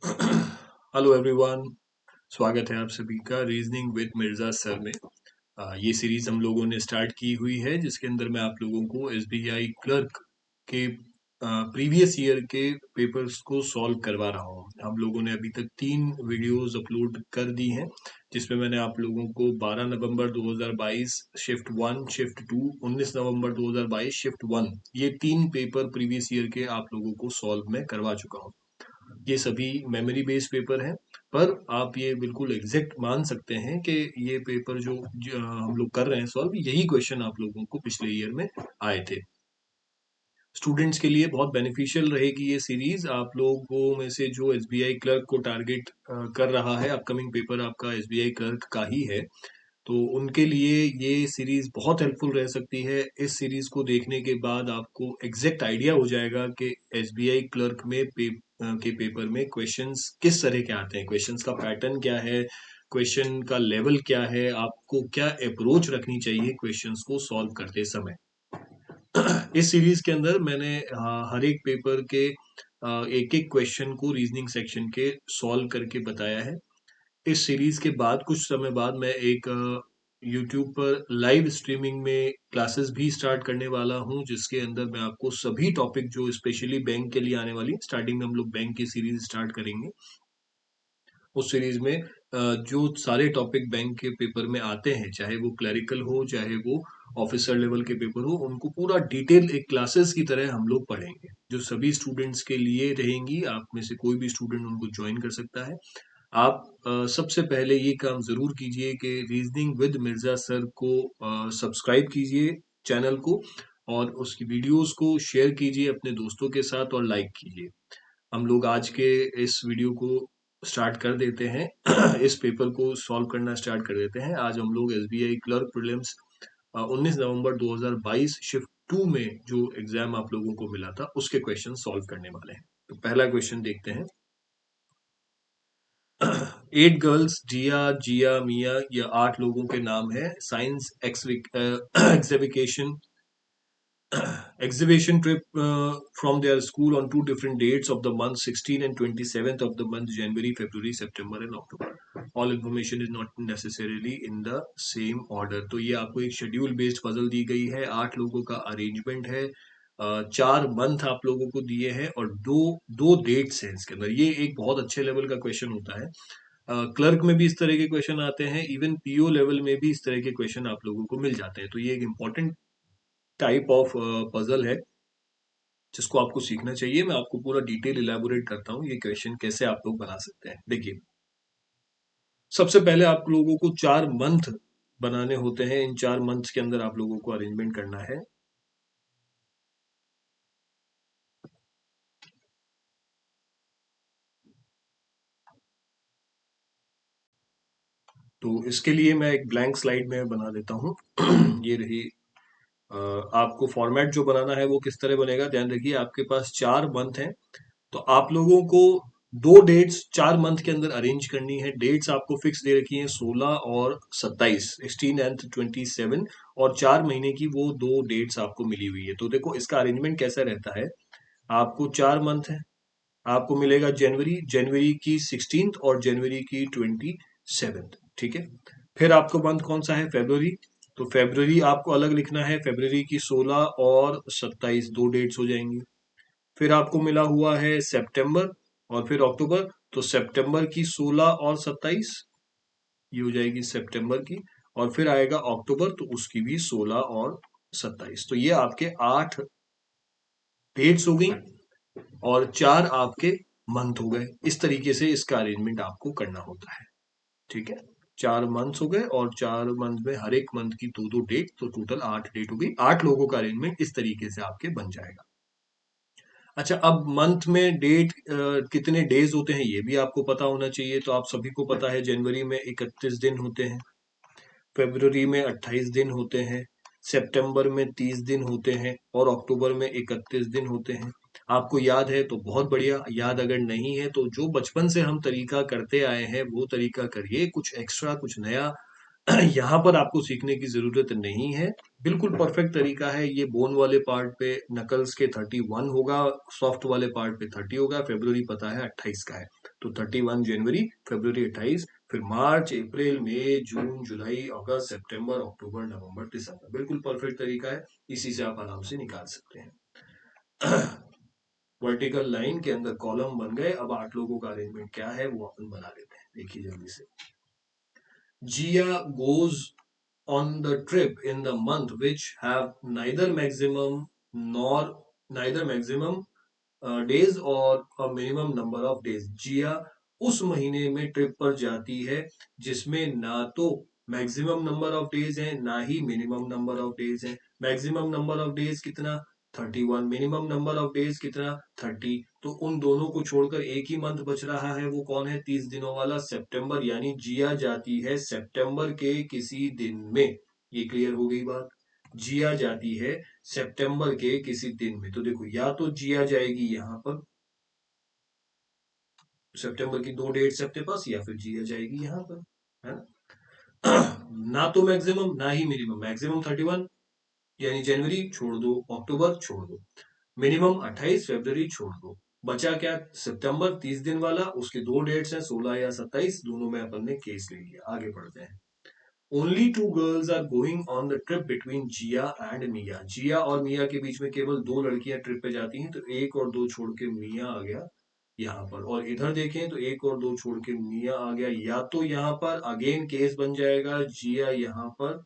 Hello everyone. स्वागत है आप सभी का रीजनिंग विद मिर्जा सर में। ये सीरीज हम लोगों ने स्टार्ट की हुई है जिसके अंदर मैं आप लोगों को एसबीआई क्लर्क के प्रीवियस ईयर के पेपर्स को सॉल्व करवा रहा हूँ। हम लोगों ने अभी तक 3 वीडियोस अपलोड कर दी हैं जिसमें मैंने आप लोगों को 12 नवंबर 2022 शिफ्ट 1, शिफ्ट 2, 19 नवंबर 2022 शिफ्ट 1, ये 3 पेपर प्रीवियस ईयर के आप लोगों को सॉल्व में करवा चुका हूँ। ये सभी मेमोरी बेस्ड पेपर हैं, पर आप ये बिल्कुल एग्जैक्ट मान सकते हैं कि ये पेपर जो हम लोग कर रहे हैं सॉल्व, यही क्वेश्चन आप लोगों को पिछले ईयर में आए थे। स्टूडेंट्स के लिए बहुत बेनिफिशियल रहेगी ये सीरीज। आप लोगों में से जो एसबीआई क्लर्क को टारगेट कर रहा है, अपकमिंग पेपर आपका एसबीआई क्लर्क का ही है, तो उनके लिए ये सीरीज बहुत हेल्पफुल रह सकती है। इस सीरीज को देखने के बाद आपको एग्जैक्ट आइडिया हो जाएगा कि एसबीआई क्लर्क में के पेपर में क्वेश्चंस किस तरह के आते हैं, क्वेश्चंस का पैटर्न क्या है, क्वेश्चन का लेवल क्या है, आपको क्या अप्रोच रखनी चाहिए क्वेश्चंस को सॉल्व करते समय। इस सीरीज के अंदर मैंने हर एक पेपर के एक एक क्वेश्चन को रीजनिंग सेक्शन के सॉल्व करके बताया है। इस सीरीज के बाद कुछ समय बाद मैं एक यूट्यूब पर लाइव स्ट्रीमिंग में क्लासेस भी स्टार्ट करने वाला हूं, जिसके अंदर मैं आपको सभी टॉपिक जो स्पेशली बैंक के लिए आने वाली, स्टार्टिंग में हम लोग बैंक की सीरीज स्टार्ट करेंगे। उस सीरीज में जो सारे टॉपिक बैंक के पेपर में आते हैं, चाहे वो क्लरिकल हो चाहे वो ऑफिसर लेवल के पेपर हो, उनको पूरा डिटेल एक क्लासेस की तरह हम लोग पढ़ेंगे, जो सभी स्टूडेंट्स के लिए रहेंगी। आप में से कोई भी स्टूडेंट उनको ज्वाइन कर सकता है। आप सबसे पहले ये काम जरूर कीजिए कि रीजनिंग विद मिर्जा सर को सब्सक्राइब कीजिए चैनल को, और उसकी वीडियोस को शेयर कीजिए अपने दोस्तों के साथ और लाइक कीजिए। हम लोग आज के इस वीडियो को स्टार्ट कर देते हैं। इस पेपर को सॉल्व करना स्टार्ट कर देते हैं। आज हम लोग एसबीआई क्लर्क प्रीलिम्स 19 नवंबर 2022 शिफ्ट 2 में जो एग्जाम आप लोगों को मिला था उसके क्वेश्चन सॉल्व करने वाले हैं। तो पहला क्वेश्चन देखते हैं। 8 गर्ल्स, जिया, जिया, मिया, ये 8 लोगों के नाम है। Science exhibition exhibition trip from their school on 2 different dates of the month 16 and 27th of the month January, February, September and October. All information is not necessarily in the same order. तो ये आपको एक schedule based puzzle दी गई है। 8 लोगों का arrangement है, 4 month आप लोगों को दिए हैं और दो दो डेट्स हैं इसके अंदर। ये एक बहुत अच्छे लेवल का क्वेश्चन होता है। क्लर्क में भी इस तरह के क्वेश्चन आते हैं, इवन पीओ लेवल में भी इस तरह के क्वेश्चन आप लोगों को मिल जाते हैं। तो ये एक इंपॉर्टेंट टाइप ऑफ पजल है जिसको आपको सीखना चाहिए। मैं आपको पूरा डिटेल इलेबोरेट करता हूँ ये क्वेश्चन कैसे आप लोग बना सकते हैं। देखिए, सबसे पहले आप लोगों को 4 मंथ बनाने होते हैं। इन 4 मंथ्स के अंदर आप लोगों को अरेंजमेंट करना है। तो इसके लिए मैं एक ब्लैंक स्लाइड में बना देता हूँ। ये रही। आपको फॉर्मेट जो बनाना है वो किस तरह बनेगा, ध्यान रखिए। आपके पास 4 मंथ हैं, तो आप लोगों को 2 डेट्स 4 मंथ के अंदर अरेंज करनी है। डेट्स आपको फिक्स दे रखी हैं 16 और 27, 16 एंड 27, और 4 महीने की वो 2 डेट्स आपको मिली हुई है। तो देखो इसका अरेंजमेंट कैसा रहता है। आपको 4 मंथ है, आपको मिलेगा जनवरी, जनवरी की 16th और जनवरी की 27th, ठीक है। फिर आपको मंथ कौन सा है, फेब्रुवरी। तो फेब्रुवरी आपको अलग लिखना है, फेब्रुवरी की 16 और 27, 2 डेट्स हो जाएंगी। फिर आपको मिला हुआ है सितंबर और फिर अक्टूबर, तो सितंबर की 16 और 27, ये हो जाएगी सितंबर की। और फिर आएगा अक्टूबर, तो उसकी भी 16 और 27। तो ये आपके 8 डेट्स हो गई और 4 आपके मंथ हो गए। इस तरीके से इसका अरेंजमेंट आपको करना होता है, ठीक है। 4 मंथ्स हो गए और 4 मंथ में हर एक मंथ की 2 2 डेट, तो टोटल 8 डेट हो गई। 8 लोगों का अरेंजमेंट इस तरीके से आपके बन जाएगा। अच्छा, अब मंथ में डेट कितने डेज होते हैं ये भी आपको पता होना चाहिए। तो आप सभी को पता है जनवरी में 31 दिन होते हैं, फरवरी में 28 दिन होते हैं, सितंबर में 30 दिन होते हैं और अक्टूबर में 31 दिन होते हैं। आपको याद है तो बहुत बढ़िया, याद अगर नहीं है तो जो बचपन से हम तरीका करते आए हैं वो तरीका करिए। कुछ एक्स्ट्रा, कुछ नया यहाँ पर आपको सीखने की जरूरत नहीं है। बिल्कुल परफेक्ट तरीका है। ये बोन वाले पार्ट पे नकल्स के 31 होगा, सॉफ्ट वाले पार्ट पे 30 होगा, फेब्रुवरी पता है 28 का है। तो 31 जनवरी, फरवरी 28, फिर मार्च, अप्रैल, मई, जून, जुलाई, अगस्त, सितंबर, अक्टूबर, नवंबर, दिसंबर। बिल्कुल परफेक्ट तरीका है, इसी से आप आराम से निकाल सकते हैं। वर्टिकल लाइन के अंदर कॉलम बन गए। अब 8 लोगों का अरेंजमेंट क्या है वो अपन बना लेते हैं, देखिए जल्दी से। जिया goes on the trip in the month which have neither maximum days or a minimum number of days। जिया उस महीने में ट्रिप पर जाती है जिसमें ना तो मैक्सिमम नंबर ऑफ डेज है ना ही मिनिमम नंबर ऑफ डेज है। मैक्सिमम नंबर ऑफ डेज कितना, 31। मिनिमम नंबर ऑफ डेज कितना, 30। तो उन दोनों को छोड़कर एक ही मंथ बच रहा है, वो कौन है, 30 दिनों वाला, सितंबर। यानी जिया जाती है सितंबर के किसी दिन में। ये क्लियर हो गई बात। जिया जाती है सितंबर के किसी दिन में। तो देखो, या तो जिया जाएगी यहां पर, सितंबर की 2 डेट्स है अपने पास, या फिर जिया जाएगी यहां पर, है ना। ना तो मैक्सिमम ना ही मिनिमम। मैक्सिमम 31 यानी जनवरी छोड़ दो, अक्टूबर छोड़ दो, मिनिमम 28, फरवरी छोड़ दो, बचा क्या, सितंबर 30 दिन वाला। उसके 2 डेट्स हैं, 16 या 27, दोनों में अपन ने केस ले लिया। आगे बढ़ते हैं। Only 2 girls are going on the trip between Jiya and Miya. Jiya और मिया के बीच में केवल 2 लड़कियां ट्रिप पे जाती हैं, तो 1 और 2 छोड़ के मिया आ गया यहाँ पर। और इधर देखें तो 1 और 2 छोड़ के मिया आ गया। या तो यहाँ पर अगेन केस बन जाएगा, जिया यहाँ पर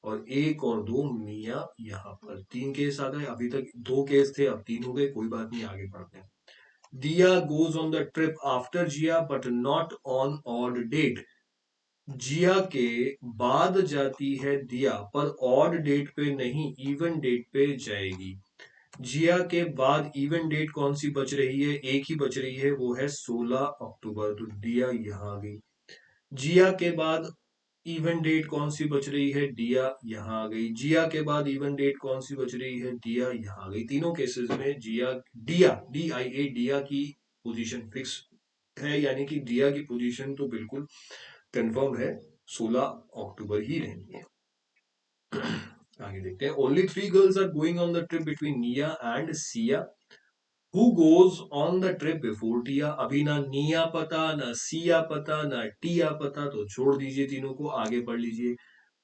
और 1 और 2 मिया यहाँ पर। 3 केस आ गए। अभी तक 2 केस थे, अब 3 हो गए। कोई बात नहीं, आगे बढ़ते हैं। Diya goes on the trip after Jiya but not on odd date. Jiya के बाद जाती है दिया, पर ऑड डेट पे नहीं, इवन डेट पे जाएगी। जिया के बाद इवन डेट कौन सी बच रही है, एक ही बच रही है, वो है 16 अक्टूबर। तो दिया यहां आ गई। जिया के बाद इवन डेट कौन सी बच रही है, दिया यहां आ गई। जिया के बाद इवन डेट कौन सी बच रही है, दिया यहां आ गई। तीनों केसेस में जिया, दिया, DIA, दिया की पोजीशन फिक्स है, यानी कि दिया की पोजीशन तो बिल्कुल कंफर्म है, 16 अक्टूबर ही रहनी है। आगे देखते हैं। Only 3 girls are going on the trip between Niya and Siya. Who goes on the trip before Tiya. अभी ना निया पता, ना सिया पता, ना टिया पता, तो छोड़ दीजिए तीनों को, आगे पढ़ लीजिए।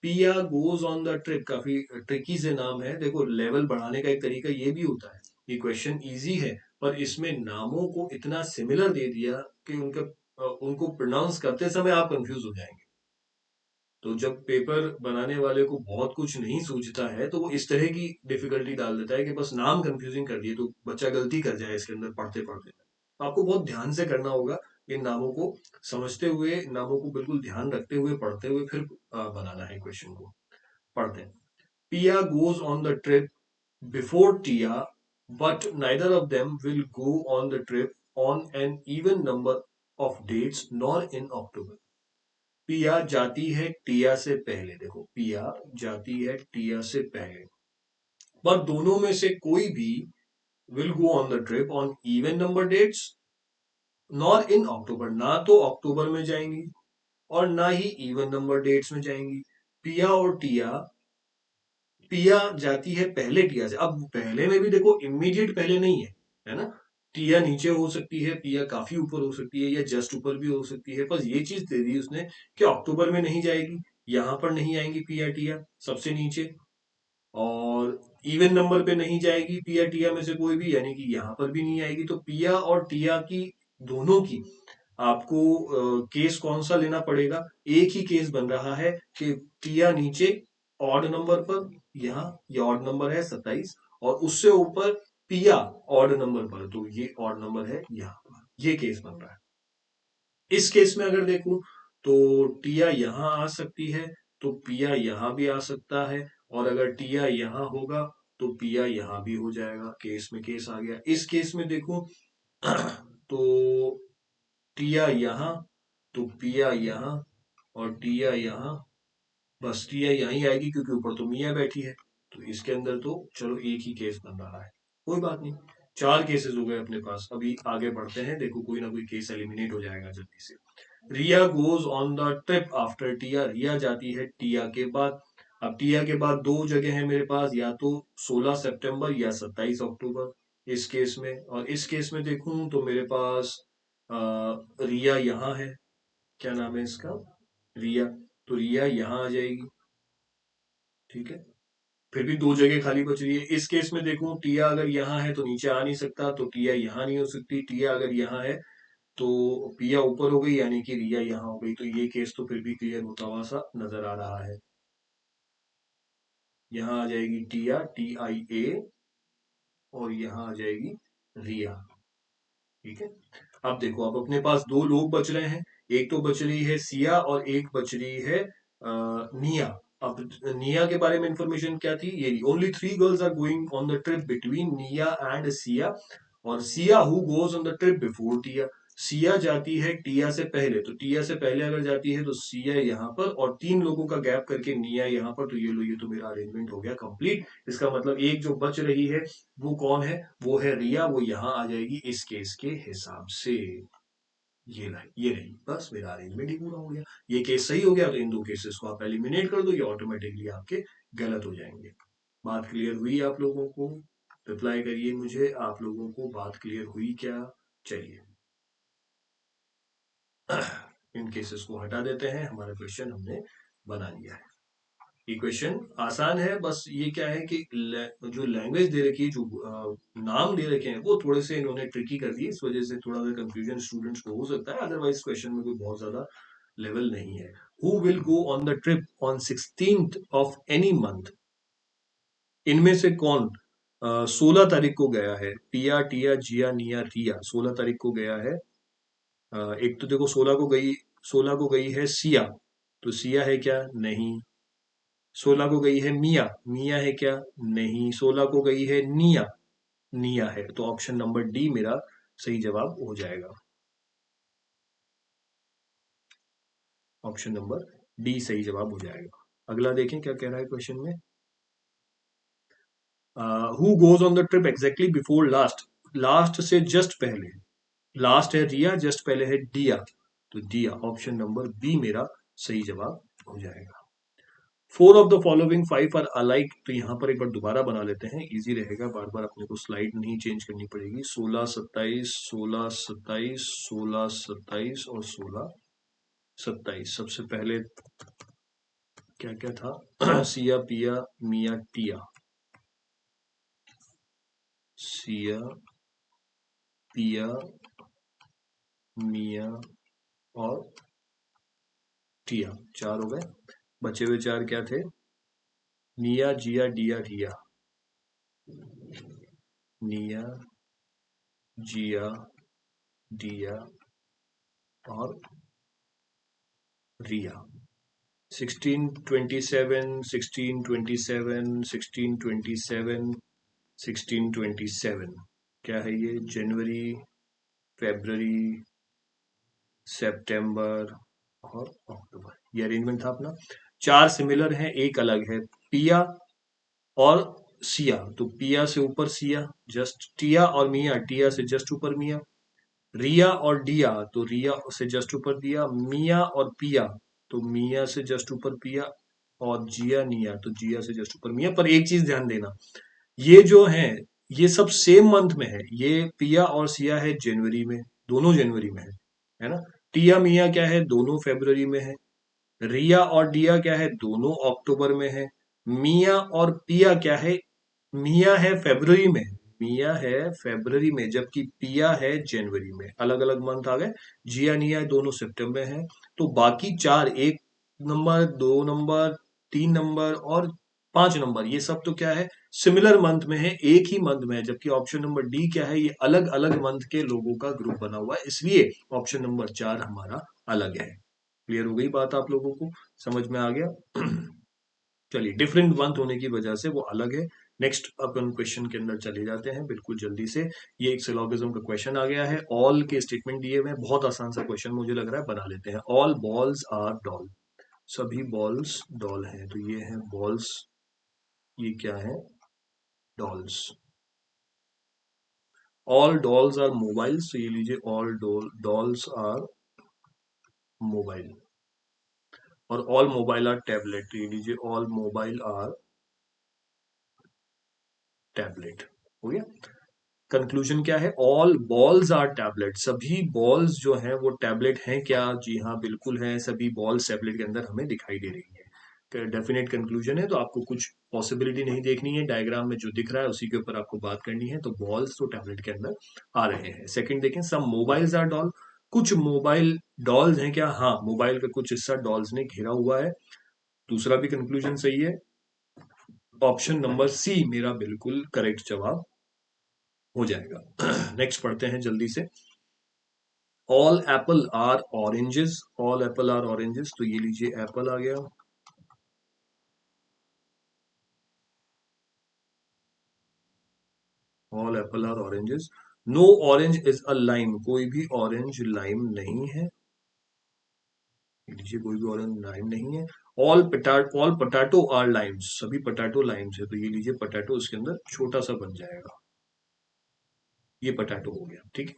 पिया गोज ऑन द ट्रिप, काफी ट्रिकी से नाम है। देखो, लेवल बढ़ाने का एक तरीका ये भी होता है। ये क्वेश्चन इजी है, पर इसमें नामों को इतना सिमिलर दे दिया कि उनको प्रोनाउंस करते समय आप कंफ्यूज हो जाएंगे। तो जब पेपर बनाने वाले को बहुत कुछ नहीं सूझता है, तो वो इस तरह की डिफिकल्टी डाल देता है कि बस नाम कंफ्यूजिंग कर दिए, तो बच्चा गलती कर जाए इसके अंदर पढ़ते पढ़ते। तो आपको बहुत ध्यान से करना होगा, इन नामों को समझते हुए, नामों को बिल्कुल ध्यान रखते हुए, पढ़ते हुए फिर बनाना है क्वेश्चन को। पढ़ते हैं। Piya goes on the trip before Tiya but neither of them will go on the trip on an even number of dates nor in October. Piya जाती है टिया से पहले। देखो, पिया जाती है टिया से पहले, पर दोनों में से कोई भी will go on the trip on even number dates nor in October. ना तो अक्टूबर में जाएंगी और ना ही इवन नंबर डेट्स में जाएंगी। पिया और टिया, पिया जाती है पहले टिया से। अब पहले में भी देखो, इमीडिएट पहले नहीं है, है ना। टिया नीचे हो सकती है, पिया काफी ऊपर हो सकती है, या जस्ट ऊपर भी हो सकती है। बस ये चीज दे दी उसने कि अक्टूबर में नहीं जाएगी, यहां पर नहीं आएंगी पिया टिया सबसे नीचे, और इवन नंबर पे नहीं जाएगी पिया टिया में से कोई भी, यानी कि यहां पर भी नहीं आएगी। तो पिया और टिया की, दोनों की, आपको केस कौन सा लेना पड़ेगा। एक ही केस बन रहा है कि टिया नीचे ऑड नंबर पर, यहाँ ये ऑड नंबर है 27, और उससे ऊपर पिया ऑड नंबर पर, तो ये ऑड नंबर है यहाँ पर। ये केस बन रहा है। इस केस में अगर देखूं तो टिया यहां आ सकती है, तो पिया यहां भी आ सकता है, और अगर टिया यहां होगा तो पिया यहां भी हो जाएगा। केस में केस आ गया। इस केस में देखूं तो टिया यहां, तो पिया यहां, और टिया यहां। बस टिया यहीं आएगी क्योंकि ऊपर तो मिया बैठी है। तो इसके अंदर तो चलो एक ही केस बन रहा है, कोई बात नहीं। 4 केसेस हो गए अपने पास। अभी आगे बढ़ते हैं, देखो कोई ना कोई केस एलिमिनेट हो जाएगा जल्दी से। Riya goes on the trip after Tiya. Riya जाती है टिया के बाद। अब टिया के बाद 2 जगह है मेरे पास, या तो 16 सितंबर या 27 अक्टूबर, इस केस में। और इस केस में देखूं तो मेरे पास रिया यहाँ है, क्या नाम है इसका, रिया, तो रिया यहाँ आ जाएगी। ठीक है, फिर भी दो जगह खाली बच रही है। इस केस में देखो, टिया अगर यहाँ है तो नीचे आ नहीं सकता, तो टिया यहाँ नहीं हो सकती। टिया अगर यहाँ है तो पिया ऊपर हो गई, यानी कि रिया यहाँ हो गई। तो ये केस तो फिर भी क्लियर होता हुआ सा नजर आ रहा है। यहाँ आ जाएगी टिया, TIA, और यहाँ आ जाएगी रिया। ठीक है, अब देखो, अब अपने पास दो लोग बच रहे हैं। एक तो बच रही है सिया और एक बच रही है निया। अब निया के बारे में इंफॉर्मेशन क्या थी, ये only 3 girls are going on the trip between Niya and Siya, और Siya who goes on the trip before Tiya. Siya जाती है टिया से पहले, तो टिया से पहले अगर जाती है तो सिया यहाँ पर, और 3 लोगों का गैप करके निया यहाँ पर। तो ये लो, ये तो मेरा अरेंजमेंट हो गया कंप्लीट। इसका मतलब एक जो बच रही है वो कौन है, वो है रिया, वो यहाँ आ जाएगी इस केस के हिसाब से। ये रही, बस मेरा अरेंजमेंट ही पूरा हो गया। ये केस सही हो गया तो इन दो केसेस को आप एलिमिनेट कर दो, ये ऑटोमेटिकली आपके गलत हो जाएंगे। बात क्लियर हुई आप लोगों को? रिप्लाई करिए मुझे, आप लोगों को बात क्लियर हुई क्या? चलिए, इन केसेस को हटा देते हैं, हमारा क्वेश्चन हमने बना लिया है। ये क्वेश्चन आसान है, बस ये क्या है कि जो लैंग्वेज दे रखी है, जो नाम दे रखे हैं, वो थोड़े से इन्होंने ट्रिकी कर दिए। इस वजह से थोड़ा सा कंफ्यूजन स्टूडेंट्स को हो सकता है, अदरवाइज क्वेश्चन में कोई बहुत ज्यादा लेवल नहीं है। Who will go on the trip on 16th of any month, इनमें से कौन 16 तारीख को गया है? पिया, टिया, जिया, निया, रिया 16 तारीख को गया है। एक तो देखो, 16 को गई है सिया, तो सिया है क्या? नहीं। 16 को गई है मिया, मिया है क्या? नहीं। 16 को गई है निया, निया है। तो ऑप्शन नंबर डी मेरा सही जवाब हो जाएगा। ऑप्शन नंबर डी सही जवाब हो जाएगा। अगला देखें क्या कह रहा है क्वेश्चन में। Who goes on the trip exactly before last, last से जस्ट पहले। लास्ट है रिया, जस्ट पहले है डिया, तो डिया, ऑप्शन नंबर बी मेरा सही जवाब हो जाएगा। 4 of the following 5 are alike, तो यहाँ पर एक बार दोबारा बना लेते हैं, इजी रहेगा, बार बार अपने को स्लाइड नहीं चेंज करनी पड़ेगी। 16, 27, 16, 27, 16, 27 और 16, 27। सबसे पहले क्या क्या था? सिया, पिया, मिया, टिया। सिया, पिया, मिया और टिया, 4 हो गए। बचे हुए 4 क्या थे? निया, जिया, डिया, रिया। निया, जिया, डिया और रिया। 1627, 1627, 1627, 1627, क्या है ये? जनवरी, फेब्रवरी, सितंबर और अक्टूबर, ये अरेंजमेंट था अपना। 4 सिमिलर हैं, एक अलग है, पिया और सिया। तो पिया से ऊपर सिया, जस्ट टिया, और मिया, टिया से जस्ट ऊपर मिया। रिया और डिया, तो रिया से जस्ट ऊपर दिया। मिया और पिया, तो मिया से जस्ट ऊपर पिया। और जिया, निया, तो जिया से जस्ट ऊपर मिया। पर एक चीज ध्यान देना, ये जो है, ये सब सेम मंथ में है। ये पिया और सिया है जनवरी में, दोनों जनवरी में है ना। टिया, मिया क्या है? दोनों फरवरी में है। रिया और डिया क्या है? दोनों अक्टूबर में है। मिया और पिया क्या है? मिया है फरवरी में, मिया है फरवरी में, जबकि पिया है जनवरी में। अलग अलग मंथ आ गए। जिया, निया दोनों सितंबर में है। तो बाकी 4, 1 नंबर, 2 नंबर, 3 नंबर और 5 नंबर, ये सब तो क्या है? सिमिलर मंथ में है, एक ही मंथ में है। जबकि ऑप्शन नंबर डी क्या है? ये अलग अलग मंथ के लोगों का ग्रुप बना हुआ है, इसलिए ऑप्शन नंबर 4 हमारा अलग है। क्लियर हो गई बात आप लोगों को? समझ में आ गया? चलिए, डिफरेंट मंथ होने की वजह से वो अलग है। नेक्स्ट अपन क्वेश्चन के अंदर चले जाते हैं बिल्कुल जल्दी से। ये एक सिलोगिज्म का क्वेश्चन आ गया है, ऑल के स्टेटमेंट दिए हुए हैं। बहुत आसान सा क्वेश्चन मुझे लग रहा है, बना लेते हैं। ऑल बॉल्स आर डॉल, सभी बॉल्स डॉल हैं, तो ये है बॉल्स, ये क्या है? Dolls. All dolls are mobiles, तो ये लीजिए, ऑल डॉल्स आर मोबाइल। और ऑल मोबाइल आर टैबलेट, तो ये लीजिए, ऑल मोबाइल आर टैबलेट। हो गया। कंक्लूजन क्या है? ऑल बॉल्स आर टैबलेट, सभी बॉल्स जो हैं वो टैबलेट हैं क्या? जी हाँ, बिल्कुल है, सभी बॉल्स टैबलेट के अंदर हमें दिखाई दे रही है। डेफिनेट कंक्लूजन है, तो आपको कुछ पॉसिबिलिटी नहीं देखनी है, डायग्राम में जो दिख रहा है उसी के ऊपर आपको बात करनी है। तो बॉल्स तो टैबलेट के अंदर आ रहे हैं। सेकंड देखें, सम मोबाइल्स आर डॉल, कुछ मोबाइल डॉल्स हैं क्या? हाँ, मोबाइल का कुछ हिस्सा डॉल्स ने घेरा हुआ है। दूसरा भी कंक्लूजन सही है। ऑप्शन नंबर सी मेरा बिल्कुल करेक्ट जवाब हो जाएगा। नेक्स्ट पढ़ते हैं जल्दी से। All apple are oranges, all apple are oranges, तो ये लीजिए एप्पल आ गया। All apple are oranges. No orange is a lime, कोई भी ऑरेंज लाइम नहीं है। ये लीजिए, कोई भी ऑरेंज लाइम नहीं है। ऑल पोटैटो आर लाइम्स, सभी पोटैटो लाइम्स है, तो ये लीजिए पोटैटो इसके अंदर छोटा सा बन जाएगा। ये पोटैटो हो गया, ठीक है।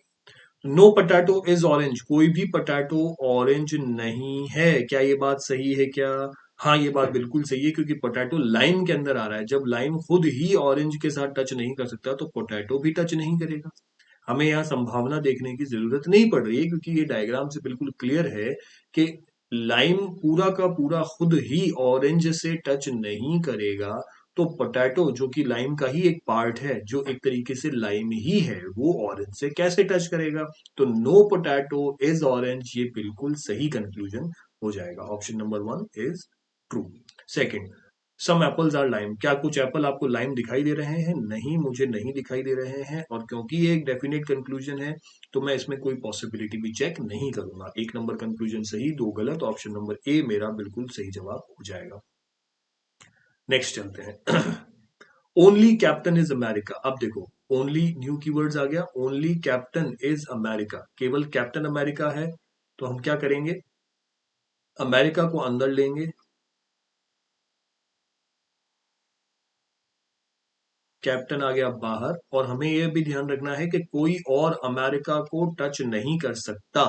नो पोटैटो इज ऑरेंज, कोई भी पोटैटो ऑरेंज नहीं है। क्या ये बात सही है क्या? हाँ, ये बात बिल्कुल सही है, क्योंकि पोटैटो लाइम के अंदर आ रहा है। जब लाइम खुद ही ऑरेंज के साथ टच नहीं कर सकता, तो पोटैटो भी टच नहीं करेगा। हमें यहाँ संभावना देखने की जरूरत नहीं पड़ रही है, क्योंकि ये डायग्राम से बिल्कुल क्लियर है कि लाइम पूरा का पूरा खुद ही ऑरेंज से टच नहीं करेगा। तो पोटैटो जो कि लाइम का ही एक पार्ट है, जो एक तरीके से लाइम ही है, वो ऑरेंज से कैसे टच करेगा? तो नो पोटैटो इज ऑरेंज, ये बिल्कुल सही कंक्लूजन हो जाएगा। Option number 1 is true. Second, some apples are lime, क्या कुछ एप्पल आपको लाइम दिखाई दे रहे हैं? नहीं, मुझे नहीं दिखाई दे रहे हैं, और क्योंकि ये एक डेफिनेट कंक्लूजन है, तो मैं इसमें कोई पॉसिबिलिटी भी चेक नहीं करूंगा। एक नंबर कंक्लूजन सही, दो गलत, ऑप्शन नंबर ए मेरा बिल्कुल सही जवाब हो जाएगा। नेक्स्ट चलते हैं। ओनली कैप्टन इज अमेरिका, अब देखो, ओनली न्यू कीवर्ड्स आ गया। ओनली कैप्टन इज अमेरिका, केवल कैप्टन अमेरिका है, तो हम क्या करेंगे? अमेरिका को अंदर लेंगे, कैप्टन आ गया बाहर, और हमें यह भी ध्यान रखना है कि कोई और अमेरिका को टच नहीं कर सकता।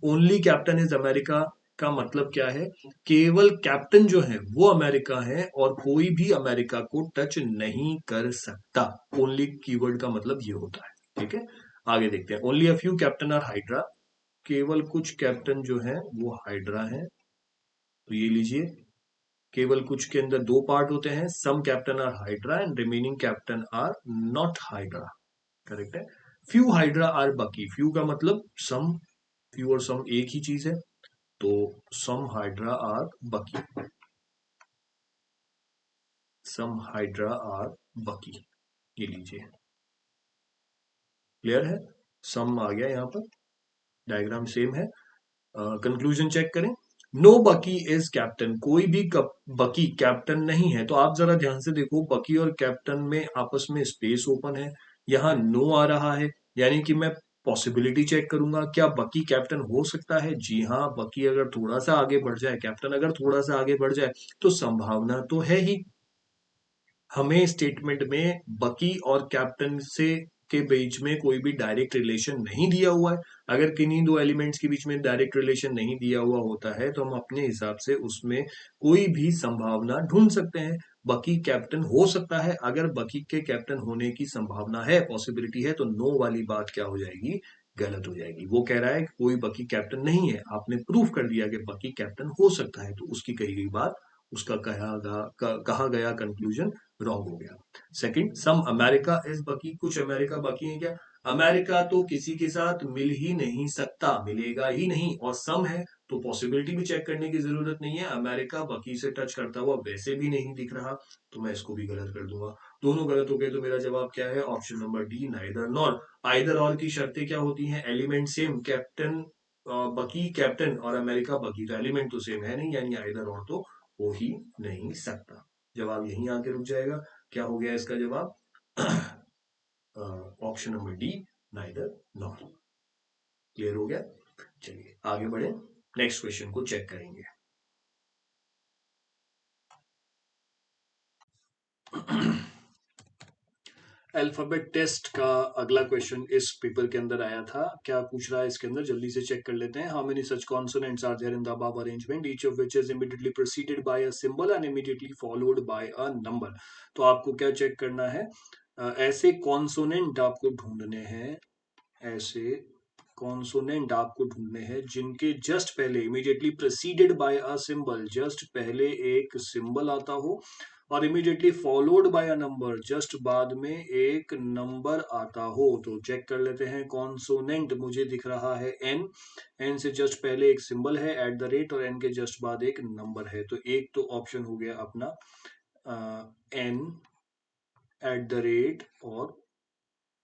ओनली कैप्टन इज अमेरिका का मतलब क्या है? केवल कैप्टन जो है वो अमेरिका है, और कोई भी अमेरिका को टच नहीं कर सकता। ओनली कीवर्ड का मतलब ये होता है, ठीक है। आगे देखते हैं। Only a few captain are hydra, केवल कुछ कैप्टन जो है वो हाइड्रा है, तो ये लीजिए, केवल कुछ के अंदर दो पार्ट होते हैं। Some captain are Hydra and remaining captain are not Hydra, correct है। Few Hydra are Bucky, few का मतलब सम, फ्यू और सम एक ही चीज है, तो सम हाइड्रा आर बकी, सम हाइड्रा आर बकी, ये लीजिए, क्लियर है। सम आ गया यहाँ पर, डायग्राम सेम है। कंक्लूजन चेक करें। नो बकी इज कैप्टन, कोई भी बकी कैप्टन नहीं है। तो आप जरा ध्यान से देखो, बकी और कैप्टन में आपस में स्पेस ओपन है, यहाँ नो आ रहा है, यानी कि मैं पॉसिबिलिटी चेक करूंगा, क्या बकी कैप्टन हो सकता है? जी हाँ, बकी अगर थोड़ा सा आगे बढ़ जाए, कैप्टन अगर थोड़ा सा आगे बढ़ जाए, तो संभावना तो है ही। हमें स्टेटमेंट में बकी और कैप्टन से के बीच में कोई भी डायरेक्ट रिलेशन नहीं दिया हुआ है। अगर किन्हीं दो एलिमेंट्स के बीच में डायरेक्ट रिलेशन नहीं दिया हुआ होता है, तो हम अपने हिसाब से उसमें कोई भी संभावना ढूंढ सकते हैं। बकी कैप्टन हो सकता है, अगर बकी के कैप्टन होने की संभावना है, पॉसिबिलिटी है, तो नो वाली बात क्या हो जाएगी? गलत हो जाएगी। वो कह रहा है कि कोई बकी कैप्टन नहीं है, आपने प्रूफ कर दिया कि बकी कैप्टन हो सकता है, तो उसकी कही गई बात, उसका कहा गया कंक्लूजन रॉन्ग हो गया। सेकंड, सम अमेरिका इज बकी, कुछ अमेरिका बाकी है क्या? अमेरिका तो किसी के साथ मिल ही नहीं सकता, मिलेगा ही नहीं, और सम है, तो पॉसिबिलिटी भी चेक करने की जरूरत नहीं है। अमेरिका बकी से टच करता हुआ वैसे भी नहीं दिख रहा, तो मैं इसको भी गलत कर दूंगा। दोनों गलत हो गए, तो मेरा जवाब क्या है? Option number D, neither nor. Either और की शर्तें क्या होती हैं? एलिमेंट सेम, कैप्टन बकी कैप्टन और अमेरिका बकी, तो एलिमेंट तो सेम है नहीं, यानी आइदर और तो हो ही नहीं सकता। जवाब यहीं आके रुक जाएगा। क्या हो गया इसका जवाब? Option number D, neither nor. Clear हो गया? चलिए आगे बढ़े, नेक्स्ट क्वेश्चन को चेक करेंगे। अल्फाबेट टेस्ट का अगला क्वेश्चन इस पेपर के अंदर आया था। क्या पूछ रहा है इसके अंदर, जल्दी से चेक कर लेते हैं। How many such consonants are there in the above arrangement, each of which is immediately preceded by a symbol and immediately followed by a number. तो आपको क्या चेक करना है? ऐसे कॉन्सोनेंट आपको ढूंढने हैं, ऐसे कॉन्सोनेंट आपको ढूंढने हैं जिनके जस्ट पहले immediately preceded by a symbol, just पहले एक सिंबल आता हो और immediately followed by a number, just बाद में एक नंबर आता हो। तो चेक कर लेते हैं कॉन्सोनेंट, मुझे दिख रहा है एन, एन से जस्ट पहले एक सिंबल है एट द रेट और एन के जस्ट बाद एक नंबर है। तो एक तो ऑप्शन हो गया अपना एन एट द रेट और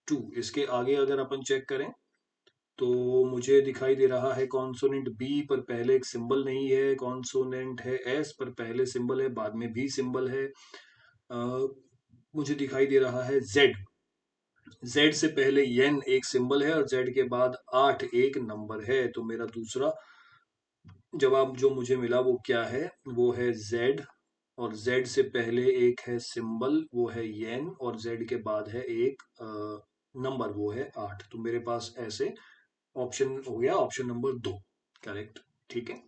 2। इसके आगे अगर अपन चेक करें तो मुझे दिखाई दे रहा है कॉन्सोनेंट बी पर पहले एक सिंबल नहीं है, कॉन्सोनेंट है एस पर पहले सिंबल है बाद में भी सिंबल है। मुझे दिखाई दे रहा है जेड, जेड से पहले एन एक सिंबल है और जेड के बाद 8 एक नंबर है। तो मेरा दूसरा जवाब जो मुझे मिला वो क्या है, वो है जेड, और जेड से पहले एक है सिंबल वो है येन और जेड के बाद है एक नंबर वो है 8। तो मेरे पास ऐसे ऑप्शन हो गया ऑप्शन नंबर 2 करेक्ट। ठीक है,